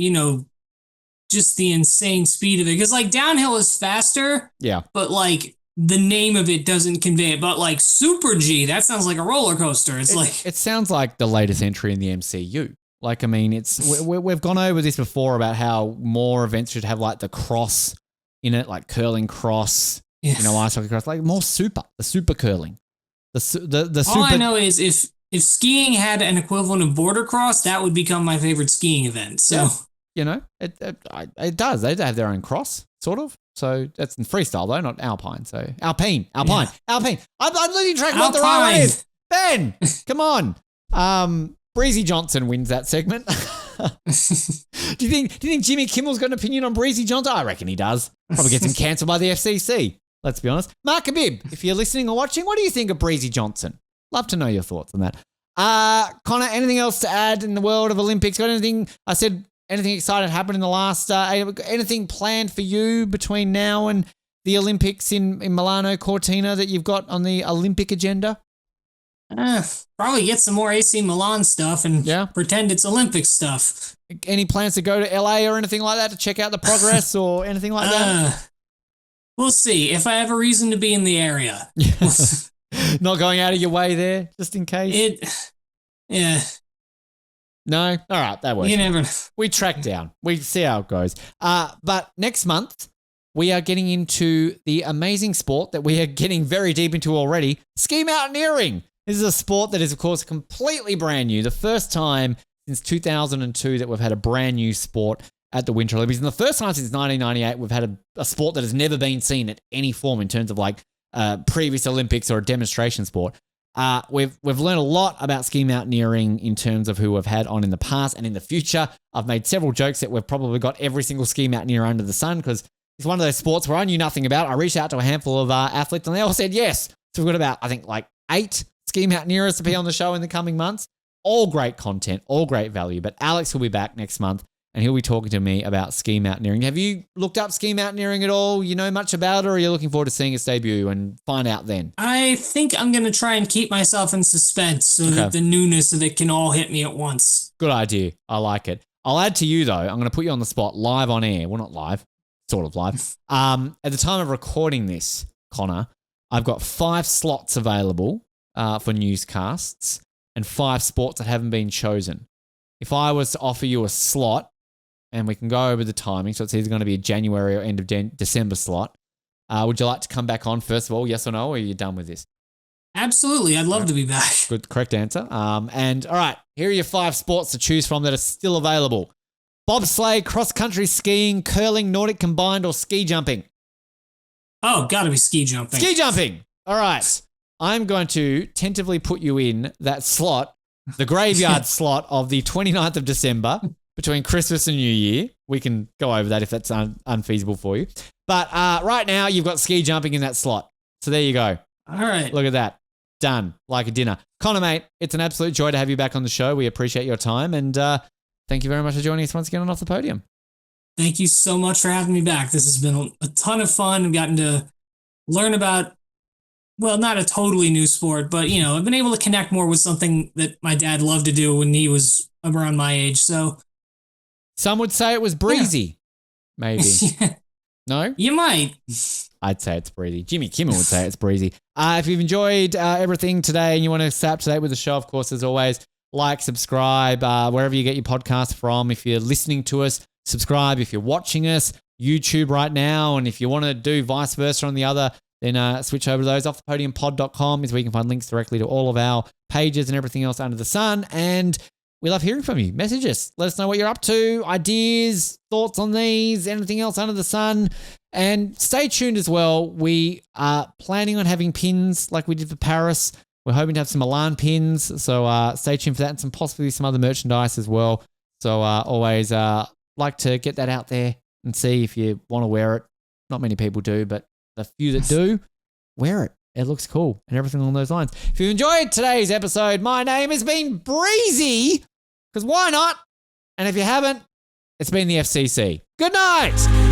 just the insane speed of it. Because, like, downhill is faster. Yeah. But, like, the name of it doesn't convey it. But, like, Super G, that sounds like a roller coaster. It sounds like the latest entry in the MCU. Like, I mean, we've gone over this before about how more events should have, like, the cross in it, like curling cross, ice hockey cross, like more super, the super curling. The super. All I know is if skiing had an equivalent of border cross, that would become my favorite skiing event. So, it does. They have their own cross, sort of. So that's in freestyle, though, not alpine. So Alpine. I'm losing track of what the right one is. Ben, come on. Breezy Johnson wins that segment. Do you think Jimmy Kimmel's got an opinion on Breezy Johnson? I reckon he does. Probably gets him cancelled by the FCC. Let's be honest. Mark Habib, if you're listening or watching, what do you think of Breezy Johnson? Love to know your thoughts on that. Connor, anything else to add in the world of Olympics? Got anything? I said anything exciting happened in the last? Anything planned for you between now and the Olympics in Milano Cortina that you've got on the Olympic agenda? Probably get some more AC Milan stuff and pretend it's Olympic stuff. Any plans to go to LA or anything like that to check out the progress or anything like that? We'll see if I have a reason to be in the area. Not going out of your way there, just in case? Yeah. No? All right, that works. You never. We track down. We see how it goes. But next month, we are getting into the amazing sport that we are getting very deep into already, ski mountaineering. This is a sport that is, of course, completely brand new. The first time since 2002 that we've had a brand new sport at the Winter Olympics. And the first time since 1998 we've had a sport that has never been seen at any form in terms of like previous Olympics or a demonstration sport. We've learned a lot about ski mountaineering in terms of who we've had on in the past and in the future. I've made several jokes that we've probably got every single ski mountaineer under the sun because it's one of those sports where I knew nothing about. I reached out to a handful of athletes and they all said yes. So we've got about, I think, like 8 ski mountaineers to be on the show in the coming months. All great content, all great value. But Alex will be back next month and he'll be talking to me about ski mountaineering. Have you looked up ski mountaineering at all? You know much about it, or are you looking forward to seeing its debut and find out then? I think I'm going to try and keep myself in suspense so that the newness of it can all hit me at once. Good idea. I like it. I'll add to you, though. I'm going to put you on the spot live on air. Well, not live, sort of live. At the time of recording this, Connor, I've got 5 slots available for newscasts and 5 sports that haven't been chosen. If I was to offer you a slot, and we can go over the timing, so it's either going to be a January or end of December slot, would you like to come back on, first of all, yes or no, or are you done with this? Absolutely. I'd love to be back. Good, correct answer. And all right, here are your 5 sports to choose from that are still available. Bobsleigh, cross-country skiing, curling, Nordic combined, or ski jumping? Oh, gotta be ski jumping. Ski jumping. All right. I'm going to tentatively put you in that slot, the graveyard slot of the 29th of December between Christmas and New Year. We can go over that if that's unfeasible for you. But right now, you've got ski jumping in that slot. So there you go. All right. Look at that. Done. Like a dinner. Connor, mate, it's an absolute joy to have you back on the show. We appreciate your time. And thank you very much for joining us once again on Off the Podium. Thank you so much for having me back. This has been a ton of fun. I've gotten to learn about, well, not a totally new sport, but, you know, I've been able to connect more with something that my dad loved to do when he was around my age. So some would say it was breezy. Maybe. No? You might. I'd say it's breezy. Jimmy Kimmel would say it's breezy. If you've enjoyed everything today and you want to stay up to date with the show, of course, as always, like, subscribe, wherever you get your podcast from. If you're listening to us, subscribe. If you're watching us, YouTube right now, and if you want to do vice versa on the other, then switch over to those. Offthepodiumpod.com is where you can find links directly to all of our pages and everything else under the sun. And we love hearing from you. Message us. Let us know what you're up to, ideas, thoughts on these, anything else under the sun. And stay tuned as well. We are planning on having pins like we did for Paris. We're hoping to have some Milan pins. So stay tuned for that and possibly some other merchandise as well. So always like to get that out there and see if you want to wear it. Not many people do, but the few that do, wear it. It looks cool and everything along those lines. If you enjoyed today's episode, my name has been Breezy, because why not? And if you haven't, it's been the FCC. Good night.